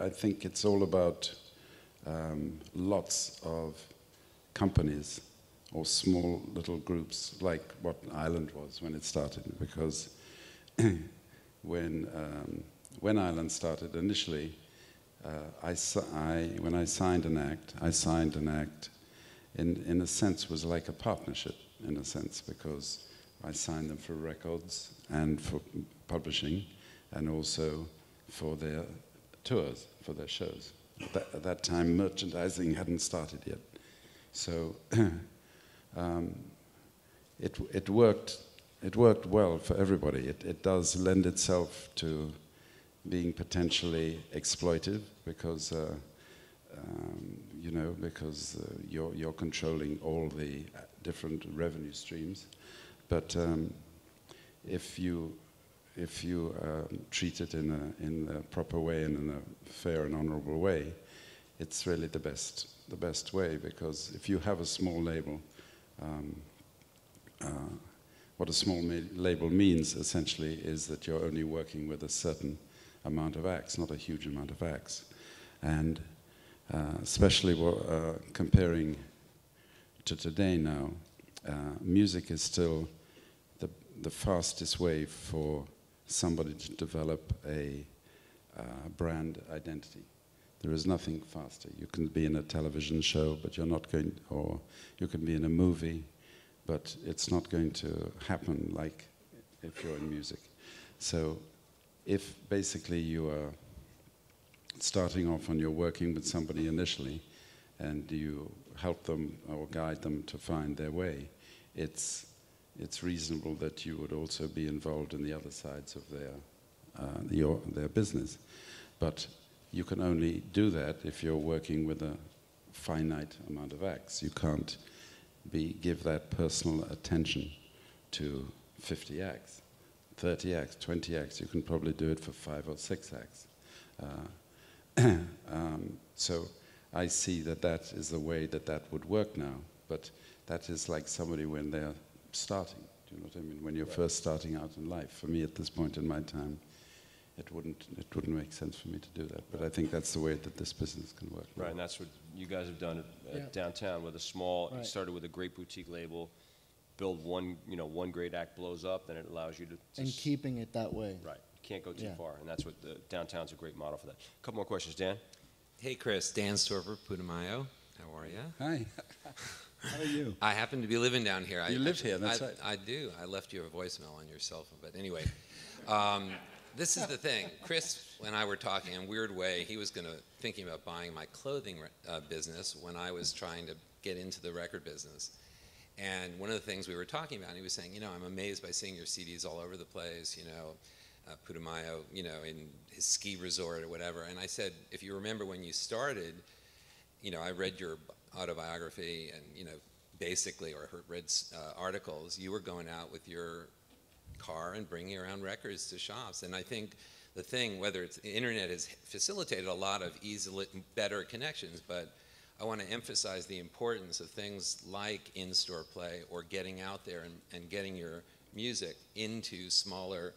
think it's all about lots of companies or small little groups, like what Island was when it started. Because when Island started initially, when I signed an act, in a sense was like a partnership, in a sense, because I signed them for records and for publishing, and also for their tours, for their shows. At that time, merchandising hadn't started yet. So it worked well for everybody. It does lend itself to being potentially exploitive, because because you're controlling all the different revenue streams. But if you if you treat it in a proper way and in a fair and honorable way, it's really the best way, because if you have a small label, what a small label means essentially is that you're only working with a certain amount of acts, not a huge amount of acts. And especially comparing to today now, music is still the fastest way for somebody to develop a brand identity. There is nothing faster. You can be in a television show, but you're not going, or you can be in a movie, but it's not going to happen like if you're in music. So if basically you are starting off and you're working with somebody initially and you help them or guide them to find their way, it's reasonable that you would also be involved in the other sides of their business. But you can only do that if you're working with a finite amount of acts. You can't give that personal attention to 50 acts, 30 acts, 20 acts. You can probably do it for 5 or 6 acts. So I see that is the way that would work now. But that is like somebody when they're starting. Do you know what I mean? When you're first starting out in life. For me, at this point in my time, it wouldn't make sense for me to do that. But I think that's the way that this business can work. Right, and that's what you guys have done at downtown with a small. You started with a great boutique label, build one great act blows up, then it allows you to and keeping it that way. Right, you can't go too far, and that's what the downtown's a great model for that. A couple more questions, Dan. Hey, Chris, Dan Storper, Putumayo. How are you? Hi. How are you? I happen to be living down here. You live here, that's right. I do. I left you a voicemail on your cell phone, but anyway. This is the thing. Chris and I were talking in a weird way. He was thinking about buying my clothing business when I was trying to get into the record business. And one of the things we were talking about, he was saying, I'm amazed by seeing your CDs all over the place, Putumayo, in his ski resort or whatever. And I said, if you remember when you started, I read your autobiography and, basically, or read articles, you were going out with your car and bringing around records to shops. And I think the thing, whether it's the internet has facilitated a lot of better connections, but I want to emphasize the importance of things like in-store play or getting out there and getting your music into smaller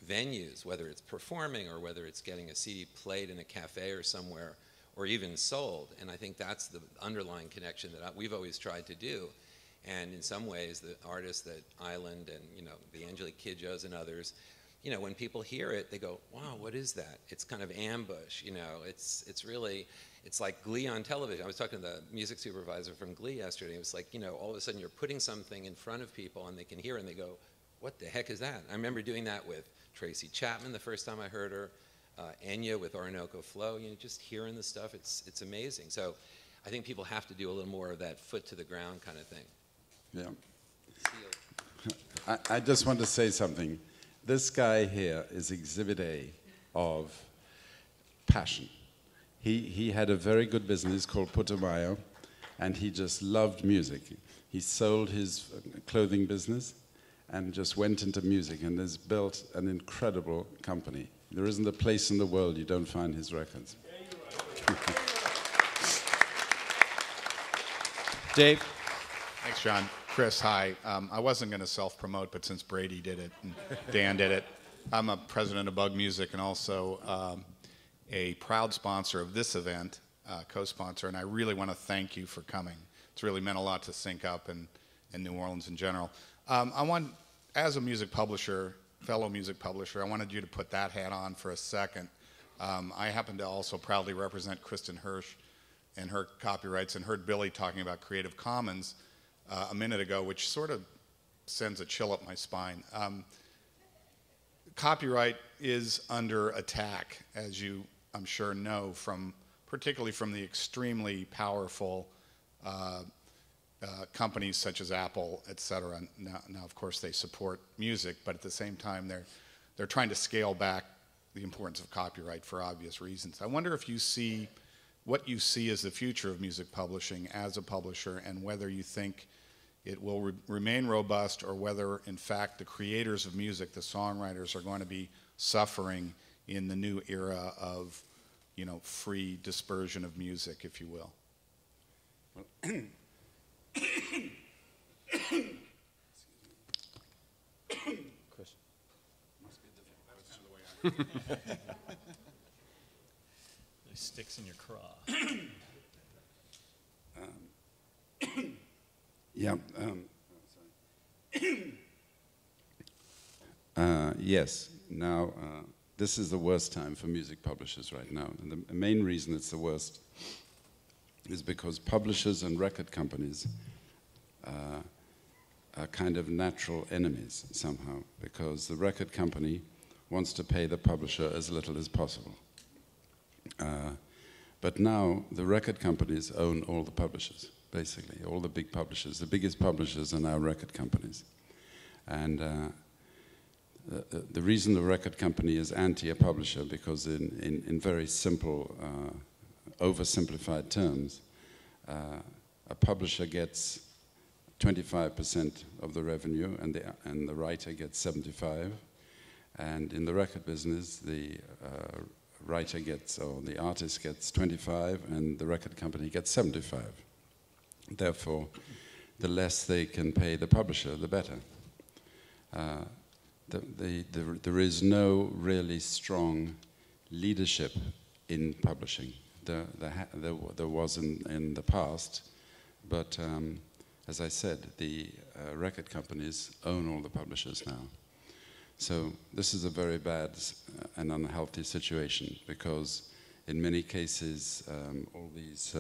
venues, whether it's performing or whether it's getting a CD played in a cafe or somewhere or even sold. And I think that's the underlying connection that we've always tried to do. And in some ways, the artists that Island and the Angelique Kidjos and others, when people hear it, they go, "Wow, what is that?" It's kind of ambush. It's like Glee on television. I was talking to the music supervisor from Glee yesterday. It was like, all of a sudden you're putting something in front of people and they can hear it and they go, "What the heck is that?" I remember doing that with Tracy Chapman the first time I heard her, Enya with Orinoco Flow. Just hearing the stuff, it's amazing. So I think people have to do a little more of that foot to the ground kind of thing. Yeah. I just want to say something. This guy here is Exhibit A of passion. He had a very good business called Putumayo, and he just loved music. He sold his clothing business and just went into music and has built an incredible company. There isn't a place in the world you don't find his records. Dave? Thanks, John. Chris, hi. I wasn't going to self-promote, but since Brady did it and Dan did it, I'm a president of Bug Music and also a proud sponsor of this event, co-sponsor, and I really want to thank you for coming. It's really meant a lot to Sync Up and New Orleans in general. As a music publisher, fellow music publisher, I wanted you to put that hat on for a second. I happen to also proudly represent Kristen Hirsch and her copyrights, and heard Billy talking about Creative Commons a minute ago, which sort of sends a chill up my spine. Copyright is under attack, as you, I'm sure, know, particularly from the extremely powerful companies such as Apple, et cetera. Now, of course, they support music, but at the same time, they're trying to scale back the importance of copyright for obvious reasons. I wonder if you see what you see as the future of music publishing as a publisher, and whether you think it will remain robust, or whether, in fact, the creators of music, the songwriters, are going to be suffering in the new era of, free dispersion of music, if you will. Chris. It sticks in your craw. Yeah. Yes. Now, this is the worst time for music publishers right now. And the main reason it's the worst is because publishers and record companies are kind of natural enemies somehow, because the record company wants to pay the publisher as little as possible. But now the record companies own all the publishers, basically, all the big publishers. The biggest publishers are now record companies. And the reason the record company is anti a publisher, because in very simple, oversimplified terms, a publisher gets 25% of the revenue and the writer gets 75%. And in the record business, the writer gets, or the artist gets 25% and the record company gets 75%. Therefore, the less they can pay the publisher, the better. There is no really strong leadership in publishing. There was in the past, but as I said, the record companies own all the publishers now. So this is a very bad and unhealthy situation, because in many cases all these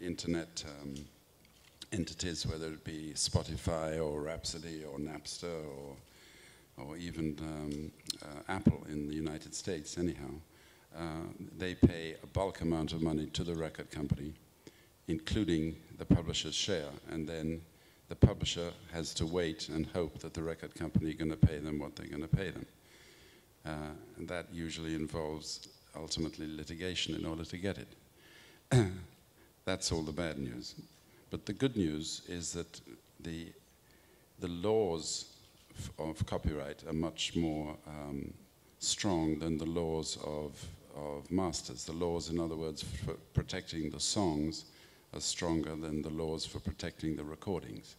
internet entities, whether it be Spotify or Rhapsody or Napster or even Apple in the United States anyhow, they pay a bulk amount of money to the record company, including the publisher's share, and then the publisher has to wait and hope that the record company is going to pay them what they're going to pay them. And that usually involves ultimately litigation in order to get it. That's all the bad news. But the good news is that the laws of copyright are much more strong than the laws of masters. The laws, in other words, for protecting the songs are stronger than the laws for protecting the recordings.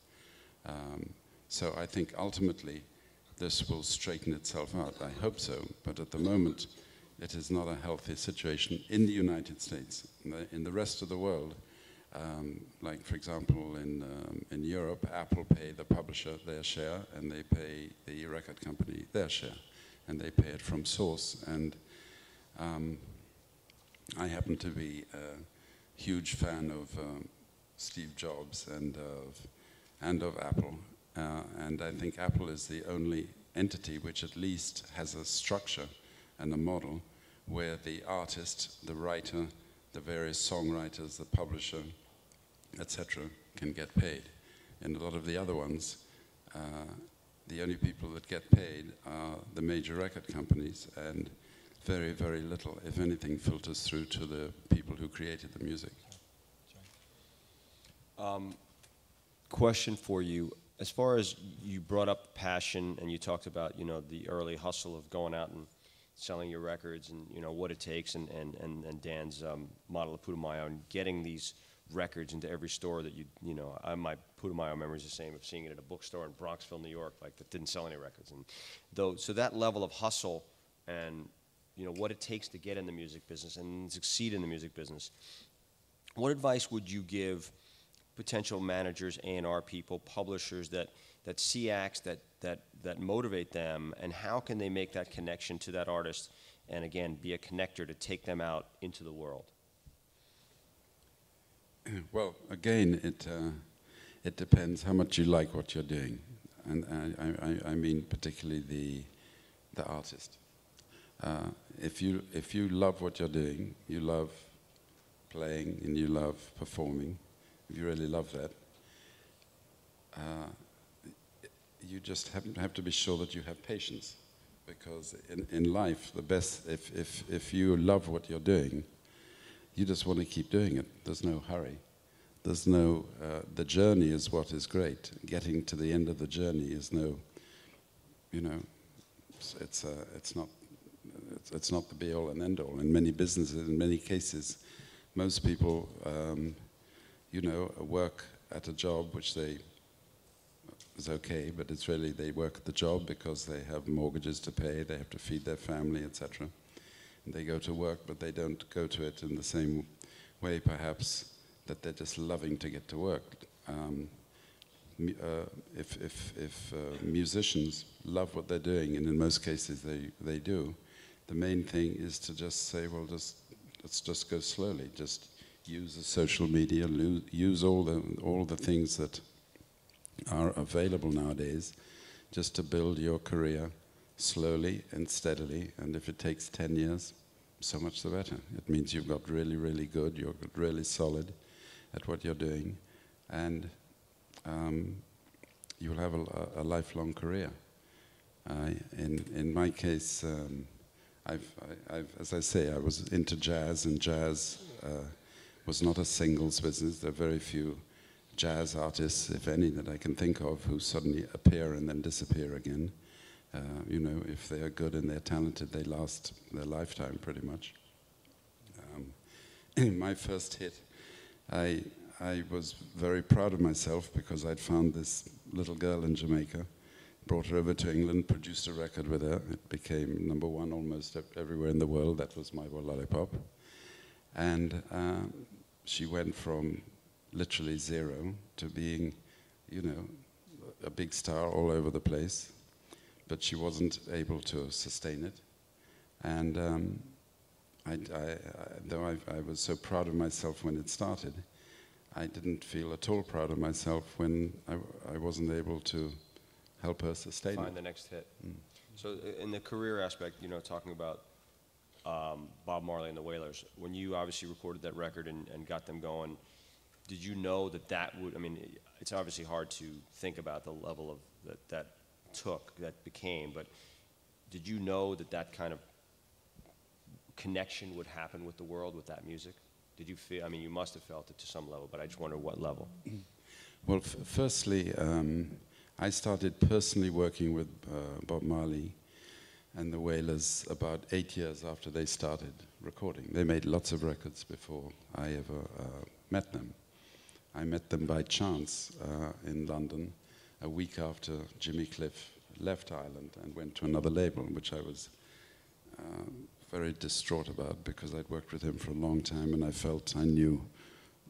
So I think ultimately this will straighten itself out. I hope so, but at the moment it is not a healthy situation in the United States. In the rest of the world, like for example in Europe, Apple pay the publisher their share and they pay the record company their share, and they pay it from source. And I happen to be a huge fan of Steve Jobs and of Apple, and I think Apple is the only entity which at least has a structure and a model where the artist, the writer, the various songwriters, the publisher, etc., can get paid. In a lot of the other ones, the only people that get paid are the major record companies, and very, very little, if anything, filters through to the people who created the music. Question for you. As far as you brought up passion and you talked about, the early hustle of going out and selling your records and, what it takes, and Dan's model of Putumayo and getting these records into every store that my Putumayo memory is the same of seeing it at a bookstore in Bronxville, New York, like that didn't sell any records. And so that level of hustle and, what it takes to get in the music business and succeed in the music business, what advice would you give potential managers, A&R people, publishers that see acts that motivate them, and how can they make that connection to that artist and, again, be a connector to take them out into the world? Well, again, it depends how much you like what you're doing, and I mean particularly the artist. If you love what you're doing, you love playing and you love performing, if you really love that, you just have to be sure that you have patience, because in life, the best, if you love what you're doing, you just want to keep doing it. There's no hurry. there's no, the journey is what is great. Getting to the end of the journey is no, you know, it's not the be-all and end-all. In many businesses, in many cases, most people, you know, work at a job which they is okay, but it's really they work at the job because they have mortgages to pay, they have to feed their family, etc. And they go to work, but they don't go to it in the same way, perhaps, that they're just loving to get to work. If musicians love what they're doing, and in most cases they do, the main thing is to just say, well, let's just go slowly. Just use the social media, use all the things that are available nowadays, just to build your career slowly and steadily. And if it takes 10 years, so much the better. It means you've got really, really good, you're really solid at what you're doing, and you'll have a lifelong career. In my case, as I say, I was into jazz, and jazz was not a singles business. There are very few jazz artists, if any, that I can think of, who suddenly appear and then disappear again. You know, if they are good and they're talented, they last their lifetime pretty much. In my first hit, I was very proud of myself because I'd found this little girl in Jamaica, brought her over to England, produced a record with her. It became #1 almost everywhere in the world. That was My World Lollipop. And she went from literally zero to being, you know, a big star all over the place. But she wasn't able to sustain it. And though I was so proud of myself when it started, I didn't feel at all proud of myself when I wasn't able to help her sustain Find it. the next hit. So in the career aspect, you know, talking about Bob Marley and the Wailers, when you obviously recorded that record and got them going, did you know that would, I mean, it's obviously hard to think about the level of that became, but did you know that kind of connection would happen with the world with that music? Did you feel, I mean, you must have felt it to some level, but I just wonder what level. Well, firstly, I started personally working with Bob Marley and the Wailers about 8 years after they started recording. They made lots of records before I ever met them. I met them by chance in London a week after Jimmy Cliff left Ireland and went to another label, which I was very distraught about because I'd worked with him for a long time and I felt I knew,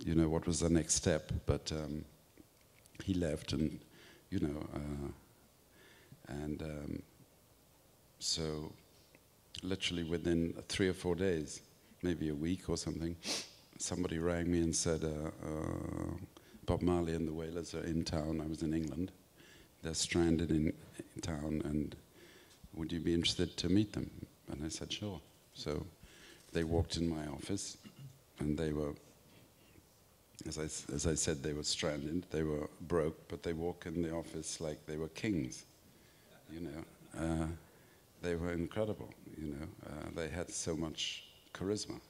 you know, what was the next step. But he left, and you know, so literally within 3 or 4 days, maybe a week or something, somebody rang me and said, Bob Marley and the Wailers are in town. I was in England. They're stranded in town, and would you be interested to meet them? And I said, sure. So they walked in my office, and they were, as I said, they were stranded. They were broke, but they walk in the office like they were kings, you know. They were incredible, you know. They had so much charisma.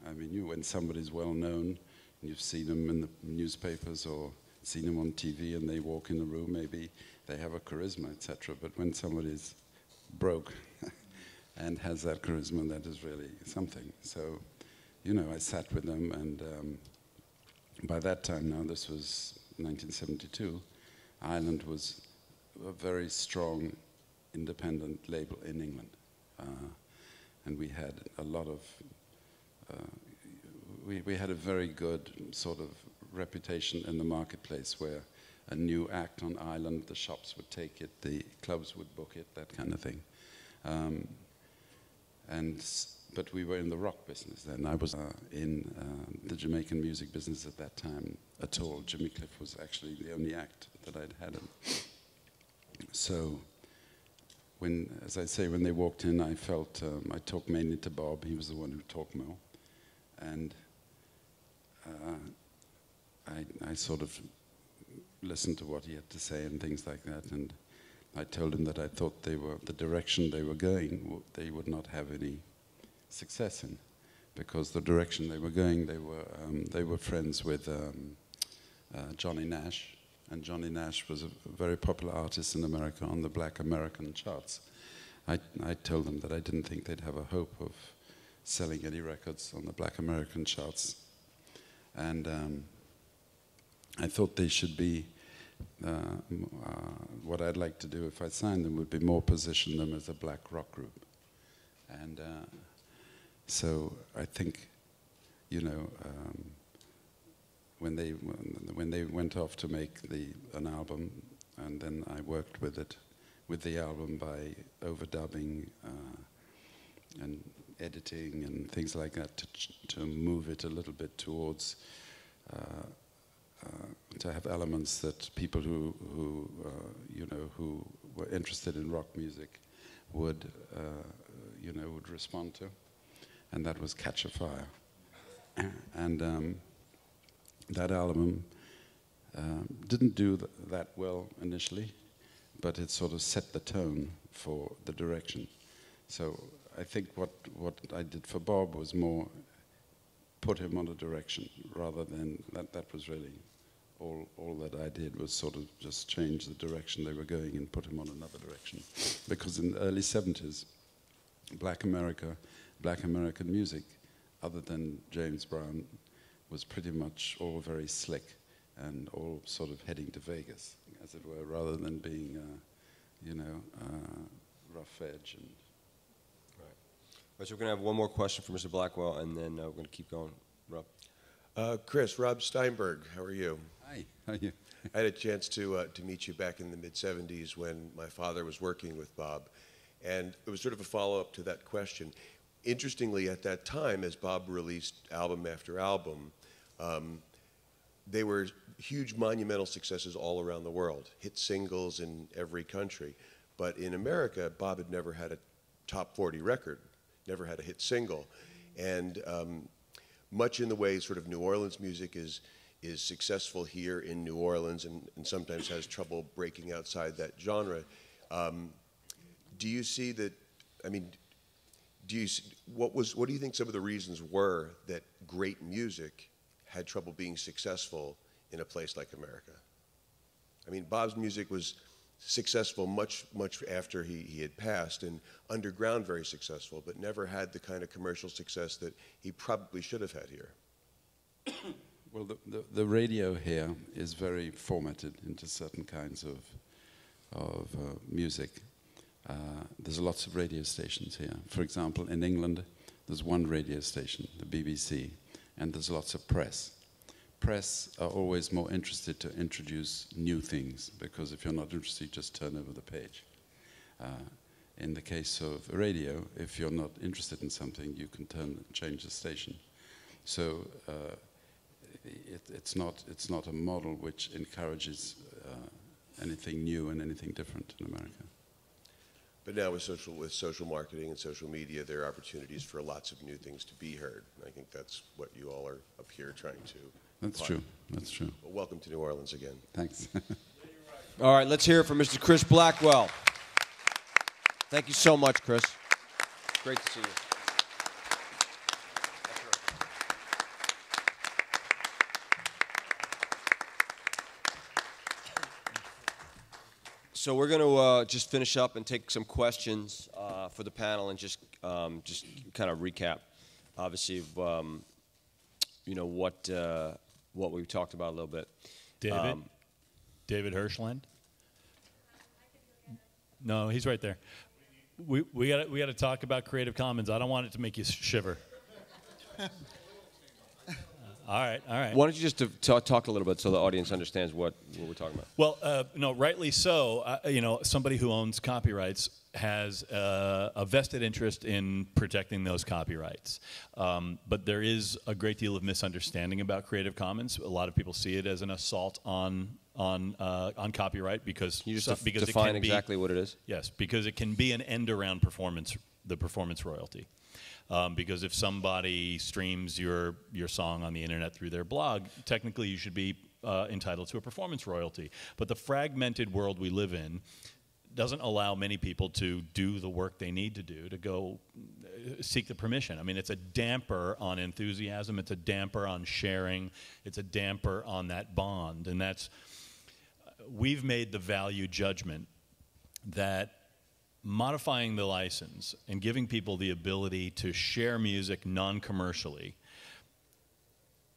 I mean, when somebody's well known, and you've seen them in the newspapers or seen them on TV, and they walk in the room, maybe they have a charisma, etc. But when somebody's broke and has that charisma, that is really something. So, you know, I sat with them, and by that time now, this was 1972, Ireland was a very strong independent label in England. And we had a lot of, we had a very good sort of reputation in the marketplace where a new act on Ireland, the shops would take it, the clubs would book it, that kind of thing. But we were in the rock business then. I was in the Jamaican music business at that time at all. Jimmy Cliff was actually the only act that I'd had. So, as I say, when they walked in, I felt, I talked mainly to Bob. He was the one who talked more. And I sort of listened to what he had to say and things like that. And I told him that I thought the direction they were going, they would not have any success in. because the direction they were going, they were friends with Johnny Nash, and Johnny Nash was a very popular artist in America on the Black American charts. I told them that I didn't think they'd have a hope of selling any records on the Black American charts, and I thought they should be. What I'd like to do if I signed them would be more position them as a black rock group, and so I think, you know, when they went off to make an album, and then I worked with the album by overdubbing and editing and things like that to move it a little bit towards. To have elements that people who you know, who were interested in rock music would you know, would respond to, and that was Catch a Fire, and that album didn't do that well initially, but it sort of set the tone for the direction. So I think what I did for Bob was more put him on a direction rather than that was really all that I did was sort of just change the direction they were going and put him on another direction. Because in the early 70s, Black American music, other than James Brown, was pretty much all very slick and all sort of heading to Vegas, as it were, rather than being, you know, rough edge. And Right, so we're going to have one more question for Mr. Blackwell, and then we're going to keep going. Rob. Chris, Rob Steinberg, how are you? Hi, how are you? I had a chance to meet you back in the mid-'70s when my father was working with Bob, and it was sort of a follow-up to that question. Interestingly, at that time, as Bob released album after album, they were huge monumental successes all around the world, hit singles in every country. But in America, Bob had never had a top 40 record, never had a hit single. And much in the way sort of New Orleans music is successful here in New Orleans and sometimes has trouble breaking outside that genre. Do you see that, I mean, what do you think some of the reasons were that great music had trouble being successful in a place like America? I mean, Bob's music was successful much after he had passed, and underground very successful, but never had the kind of commercial success that he probably should have had here. Well, the radio here is very formatted into certain kinds of music. There's lots of radio stations here. For example, in England, there's one radio station, the BBC, and there's lots of press. Press are always more interested to introduce new things, because if you're not interested, you just turn over the page. In the case of radio, if you're not interested in something, you can change the station. So it's not a model which encourages anything new and anything different in America. But now with social marketing and social media, there are opportunities for lots of new things to be heard. And I think that's what you all are up here trying to. That's true. That's true. Well, welcome to New Orleans again. Thanks. All right, let's hear it from Mr. Chris Blackwell. Thank you so much, Chris. Great to see you. So we're going to just finish up and take some questions for the panel and just kind of recap, obviously, you know, what we've talked about a little bit. David Hirschland? No, he's right there. We got to talk about Creative Commons. I don't want it to make you shiver. All right. Why don't you just talk a little bit so the audience understands what we're talking about? Well, no, rightly so. You know, somebody who owns copyrights has a vested interest in protecting those copyrights. But there is a great deal of misunderstanding about Creative Commons. A lot of people see it as an assault on copyright because Can you just because define it can exactly what it is? Yes, because it can be an end around the performance royalty. Because if somebody streams your song on the internet through their blog, technically you should be entitled to a performance royalty. But the fragmented world we live in doesn't allow many people to do the work they need to do to go seek the permission. I mean, it's a damper on enthusiasm. It's a damper on sharing. It's a damper on that bond. And we've made the value judgment that modifying the license and giving people the ability to share music non-commercially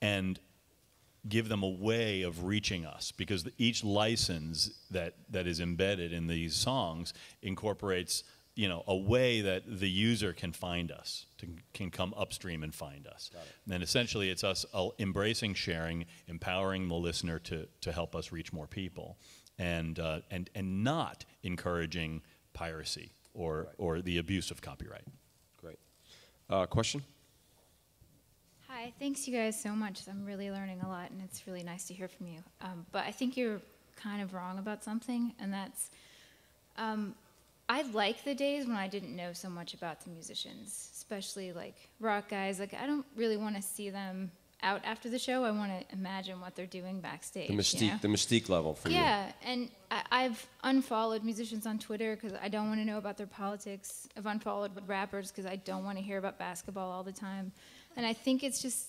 and give them a way of reaching us, because each license that is embedded in these songs incorporates, a way that the user can find us, can come upstream and find us. And essentially it's us embracing sharing, empowering the listener to help us reach more people, and not encouraging piracy or the abuse of copyright. Great. Question? Hi, thanks you guys so much. I'm really learning a lot, and it's really nice to hear from you. But I think you're kind of wrong about something, and that's, I like the days when I didn't know so much about the musicians, especially like rock guys. Like, I don't really want to see them out after the show. I want to imagine what they're doing backstage. The mystique, the mystique level for you. Yeah, and I've unfollowed musicians on Twitter because I don't want to know about their politics. I've unfollowed rappers because I don't want to hear about basketball all the time. And I think it's just,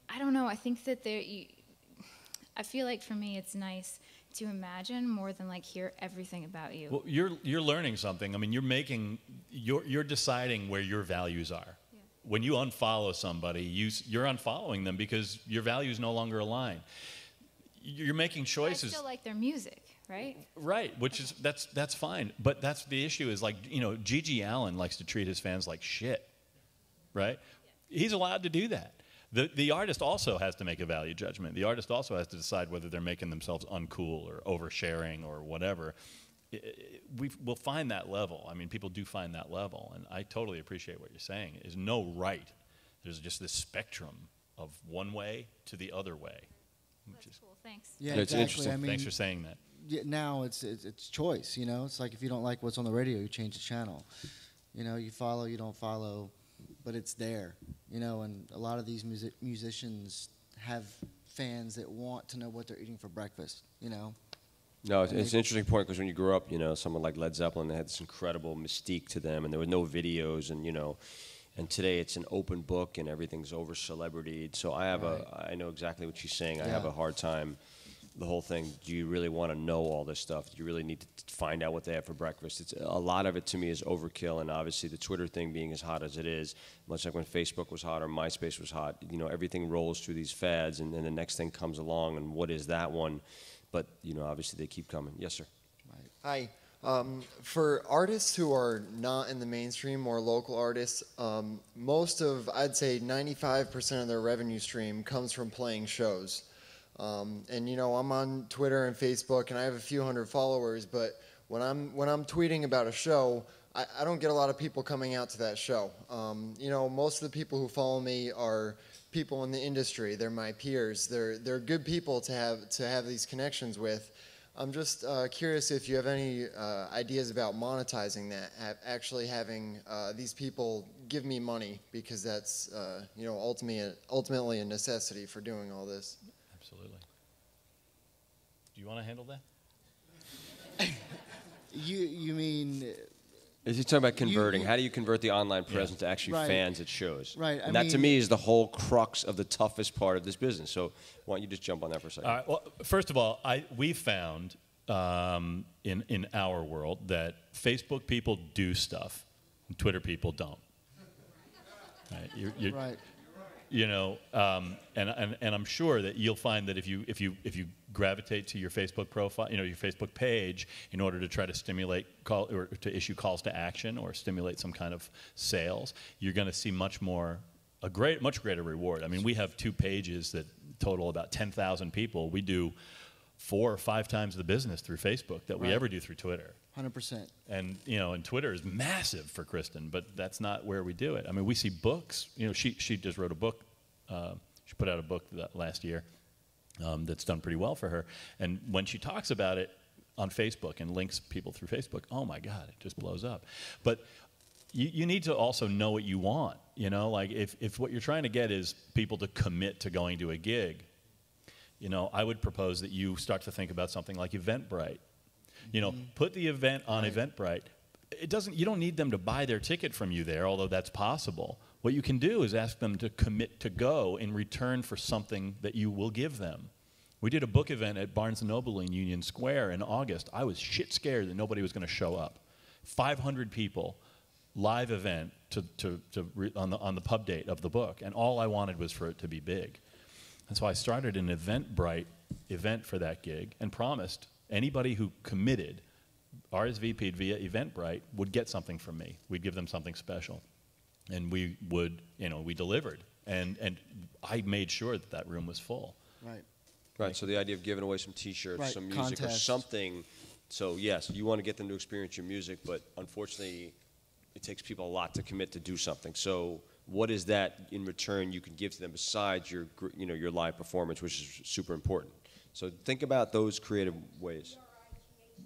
I don't know, I think that I feel like for me it's nice to imagine more than like hear everything about you. Well, you're learning something. I mean, you're deciding where your values are. Yeah. When you unfollow somebody, you're unfollowing them because your values no longer align. You're making choices. I still like their music, right? Right, which is that's fine. But that's the issue is, like, Gigi Allen likes to treat his fans like shit, right? Yeah. He's allowed to do that. The artist also has to make a value judgment. The artist also has to decide whether they're making themselves uncool or oversharing or whatever. We'll find that level. I mean, people do find that level, and I totally appreciate what you're saying. There's no right. There's just this spectrum of one way to the other way. That's cool. Thanks. Yeah, It's exactly. interesting. I mean, Thanks for saying that. yeah, now it's choice. It's like if you don't like what's on the radio, you change the channel. You follow, you don't follow, but it's there. And a lot of these musicians have fans that want to know what they're eating for breakfast. No, it's an interesting point, because when you grow up, someone like Led Zeppelin, they had this incredible mystique to them, and there were no videos, and today it's an open book and everything's over celebritied. So I know exactly what she's saying. I have a hard time. The whole thing, do you really want to know all this stuff? Do you really need to find out what they have for breakfast? A lot of it to me is overkill, and obviously the Twitter thing being as hot as it is, much like when Facebook was hot or MySpace was hot, everything rolls through these fads, and then the next thing comes along, and what is that one? But, obviously they keep coming. Yes, sir. Hi. For artists who are not in the mainstream, more local artists, I'd say 95% of their revenue stream comes from playing shows. And I'm on Twitter and Facebook, and I have a few hundred followers, but when I'm tweeting about a show, I don't get a lot of people coming out to that show. Most of the people who follow me are people in the industry. They're my peers. They're good people to have these connections with. I'm just curious if you have any ideas about monetizing that, actually having these people give me money, because that's ultimately a necessity for doing all this. Absolutely. Do you want to handle that? You mean? Is he talking about converting? How do you convert the online presence to actually fans at shows? Right. And that, to me, is the whole crux of the toughest part of this business. So why don't you just jump on that for a second? Well, first of all, we found in our world that Facebook people do stuff, and Twitter people don't. Right. Right. And I'm sure that you'll find that if you gravitate to your Facebook profile, your Facebook page, in order to try to stimulate or to issue calls to action or stimulate some kind of sales, you're going to see much greater reward. I mean, we have 2 pages that total about 10,000 people. We do 4 or 5 times the business through Facebook that we ever do through Twitter. 100%. And and Twitter is massive for Kristen, but that's not where we do it. I mean, we see books. She just wrote a book. She put out a book last year that's done pretty well for her. And when she talks about it on Facebook and links people through Facebook, oh my God, it just blows up. But you need to also know what you want. Like if what you're trying to get is people to commit to going to a gig, I would propose that you start to think about something like Eventbrite. Put the event on Eventbrite, you don't need them to buy their ticket from you there, although that's possible. What you can do is ask them to commit to go in return for something that you will give them. We did a book event at Barnes & Noble in Union Square in August. I was shit scared that nobody was going to show up. 500 people, live event on the pub date of the book, and all I wanted was for it to be big. And so I started an Eventbrite event for that gig and promised anybody who committed, RSVP'd via Eventbrite, would get something from me. We'd give them something special. And we would, we delivered. And I made sure that that room was full. Right. Right, so the idea of giving away some T-shirts, right. some music, Contest. or something. So yes, you want to get them to experience your music, but unfortunately, it takes people a lot to commit to do something. So what is that in return you can give to them besides your, your live performance, which is super important? So think about those creative ways.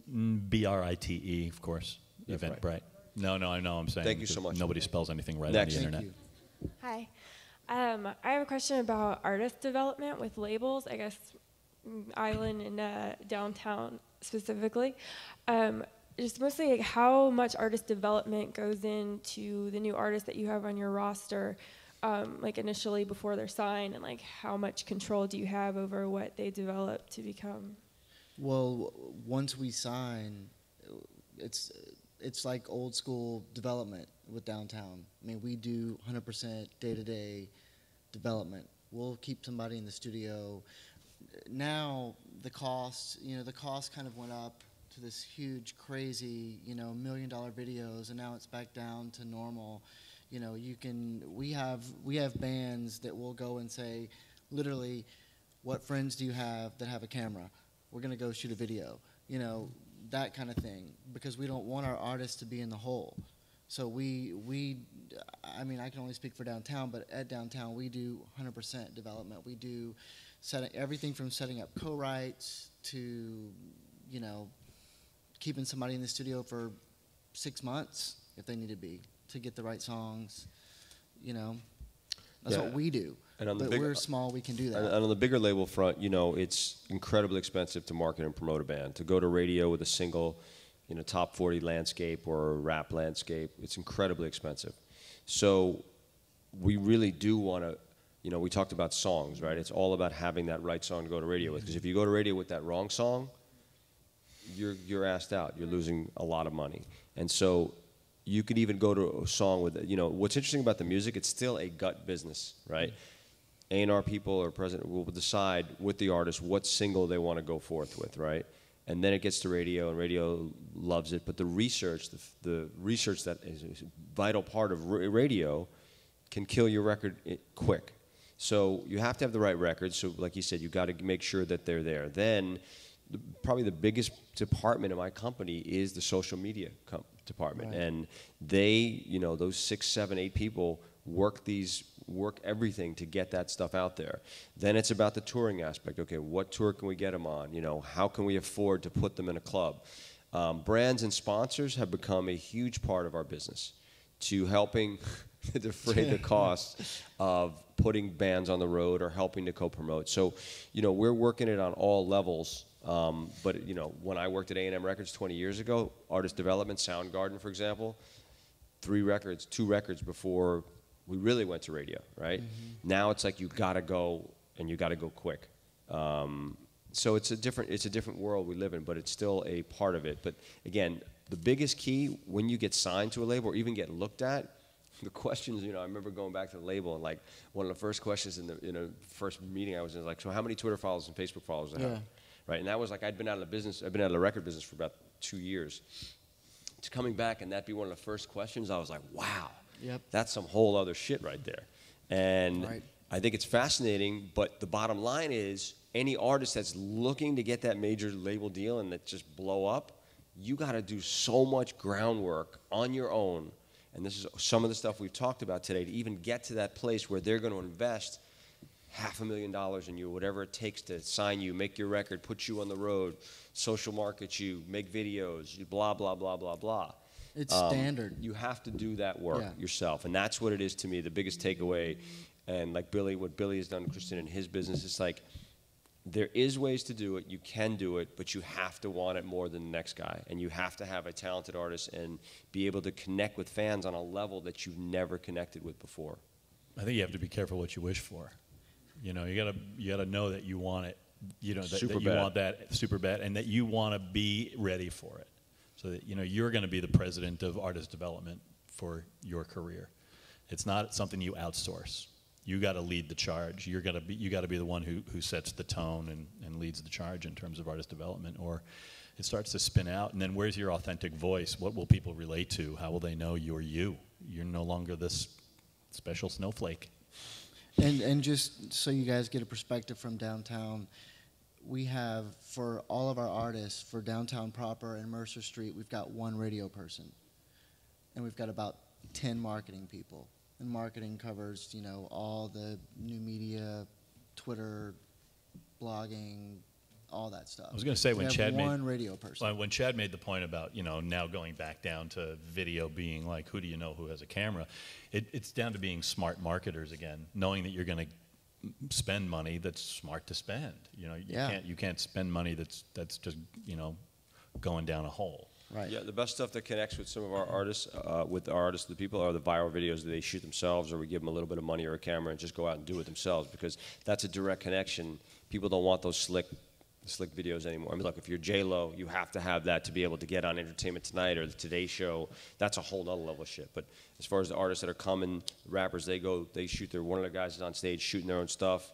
B-R-I-T-E, of course. Eventbrite. No, I know. I'm saying. Thank you so much. Nobody spells anything right Next. on the internet. Hi. I have a question about artist development with labels, I guess Island and downtown specifically. Just mostly like how much artist development goes into the new artists that you have on your roster, like initially before they're signed, and like how much control do you have over what they develop to become? Well, once we sign, it's like old school development with downtown. I mean, we do 100% day-to-day development. We'll keep somebody in the studio. Now the cost kind of went up to this huge, crazy, $1 million videos, and now it's back down to normal. We have bands that will go and say, literally, what friends do you have that have a camera? We're gonna go shoot a video. That kind of thing, because we don't want our artists to be in the hole. So I mean, I can only speak for downtown, but at downtown we do 100% development. We do everything from setting up co-writes to, keeping somebody in the studio for 6 months if they need to be to get the right songs. That's what we do. And but we're small, we can do that. And on the bigger label front, it's incredibly expensive to market and promote a band. To go to radio with a single, top 40 landscape or rap landscape, it's incredibly expensive. So we really do want to, we talked about songs, right? It's all about having that right song to go to radio with. Because if you go to radio with that wrong song, you're asked out. You're losing a lot of money. And so you could even go to a song with, what's interesting about the music, it's still a gut business, right? A&R people or president will decide with the artist what single they want to go forth with, right? And then it gets to radio, and radio loves it. But the research that is a vital part of radio can kill your record quick. So you have to have the right records. So like you said, you got to make sure that they're there. Then probably the biggest department in my company is the social media department. Right. And they, those 6, 7, 8 people work everything to get that stuff out there. Then it's about the touring aspect. Okay, what tour can we get them on? How can we afford to put them in a club? Brands and sponsors have become a huge part of our business to helping defray the costs of putting bands on the road or helping to co-promote. So, we're working it on all levels. But, when I worked at A&M Records 20 years ago, artist development, Soundgarden, for example, 2 records before we really went to radio, right? Mm-hmm. Now it's like you gotta go, and you gotta go quick. So it's a different world we live in, but it's still a part of it. But again, the biggest key when you get signed to a label or even get looked at, the questions, I remember going back to the label, and like one of the first questions in the first meeting I was in, like, so how many Twitter followers and Facebook followers do I have? Right, and that was like I'd been out of the record business for about 2 years. It's coming back, and that'd be one of the first questions. I was like, wow. Yep. That's some whole other shit right there. And I think it's fascinating, but the bottom line is any artist that's looking to get that major label deal and that just blow up, you got to do so much groundwork on your own. And this is some of the stuff we've talked about today to even get to that place where they're going to invest $500,000 in you, whatever it takes to sign you, make your record, put you on the road, social market you, make videos, blah, blah, blah, blah, blah. It's standard. You have to do that work yourself, and that's what it is to me, the biggest takeaway. And like what Billy has done, Kristen, in his business, it's like there is ways to do it. You can do it, but you have to want it more than the next guy. And you have to have a talented artist and be able to connect with fans on a level that you've never connected with before. I think you have to be careful what you wish for. You know, you gotta know that you want it. You know, that you want that super bad, and that you want to be ready for it. So that, you know, you're going to be the president of artist development for your career. It's not something you outsource. You got to lead the charge. You got to be the one who sets the tone and leads the charge in terms of artist development, or it starts to spin out. And then where's your authentic voice? What will people relate to? How will they know you're you? You're no longer this special snowflake. And just so you guys get a perspective from downtown, we have, for all of our artists, for downtown proper and Mercer Street, we've got one radio person. And we've got about 10 marketing people. And marketing covers, you know, all the new media, Twitter, blogging, all that stuff. I was going to say, when Chad one radio person. When Chad made the point about, you know, now going back down to video being like, who do you know who has a camera? It's down to being smart marketers again, knowing that you're going to spend money that's smart to spend. You know, you can't spend money that's just, you know, going down a hole. Right. Yeah, the best stuff that connects with some of our artists, the people, are the viral videos that they shoot themselves, or we give them a little bit of money or a camera and just go out and do it themselves, because that's a direct connection. People don't want those slick videos anymore. I mean, look, if you're J-Lo, you have to have that to be able to get on Entertainment Tonight or the Today Show. That's a whole other level of shit. But as far as the artists that are coming, rappers, they shoot one of their guys is on stage shooting their own stuff.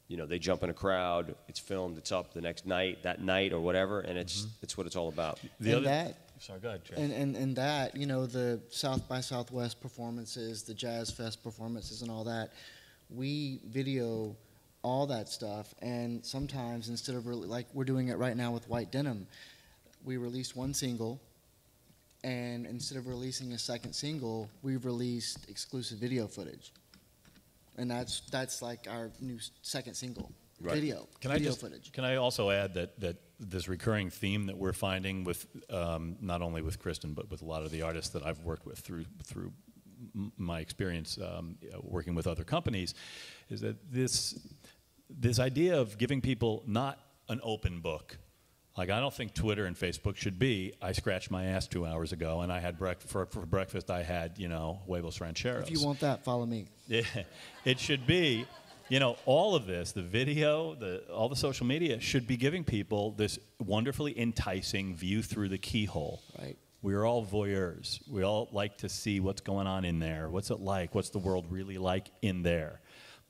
You know, they jump in a crowd, it's filmed, it's up the next night, that night or whatever, and it's what it's all about. Sorry, go ahead, Chad. And that, you know, the South by Southwest performances, the Jazz Fest performances and all that, we video all that stuff, and sometimes instead of, like we're doing it right now with White Denim, we released one single, and instead of releasing a second single, we've released exclusive video footage. And that's like our new second single, video footage. Can I also add that this recurring theme that we're finding with not only with Kristen but with a lot of the artists that I've worked with through my experience working with other companies, is that this idea of giving people not an open book. Like, I don't think Twitter and Facebook should be, I scratched my ass 2 hours ago and I had for breakfast I had, you know, huevos rancheros. If you want that, follow me. Yeah, it should be, you know, all of this, the video, all the social media should be giving people this wonderfully enticing view through the keyhole. Right. We're all voyeurs. We all like to see what's going on in there. What's it like? What's the world really like in there?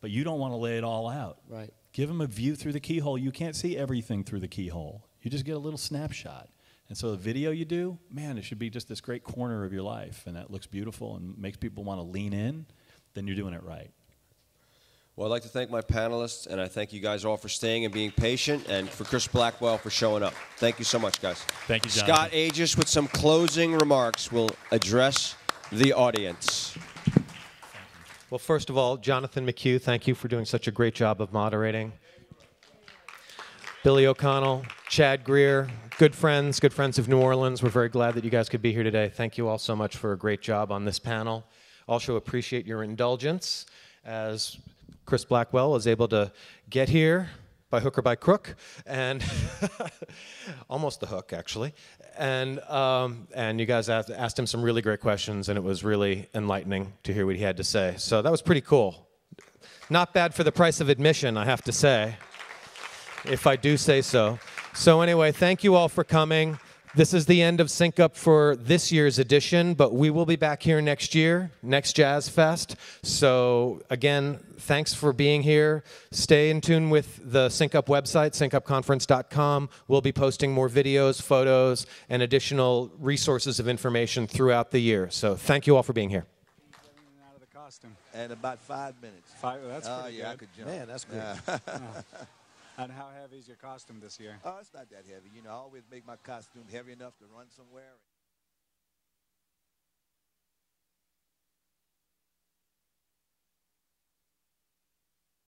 But you don't want to lay it all out. Right. Give them a view through the keyhole. You can't see everything through the keyhole. You just get a little snapshot. And so the video you do, man, it should be just this great corner of your life, and that looks beautiful and makes people want to lean in, then you're doing it right. Well, I'd like to thank my panelists, and I thank you guys all for staying and being patient, and for Chris Blackwell for showing up. Thank you so much, guys. Thank you, Jonathan. Scott Aegis, with some closing remarks, will address the audience. Well, first of all, Jonathan McHugh, thank you for doing such a great job of moderating. Billy O'Connell, Chad Greer, good friends of New Orleans. We're very glad that you guys could be here today. Thank you all so much for a great job on this panel. Also appreciate your indulgence as Chris Blackwell is able to get here by hook or by crook, and almost the hook, actually. And you guys asked him some really great questions, and it was really enlightening to hear what he had to say. So that was pretty cool. Not bad for the price of admission, I have to say, if I do say so. So anyway, thank you all for coming. This is the end of Sync Up for this year's edition, but we will be back here next year, next Jazz Fest. So again, thanks for being here. Stay in tune with the Sync Up website, syncupconference.com. We'll be posting more videos, photos, and additional resources of information throughout the year. So thank you all for being here. Out of the costume. And about 5 minutes. That's pretty good. I could jump. Man, that's good. And how heavy is your costume this year? Oh, it's not that heavy. You know, I always make my costume heavy enough to run somewhere.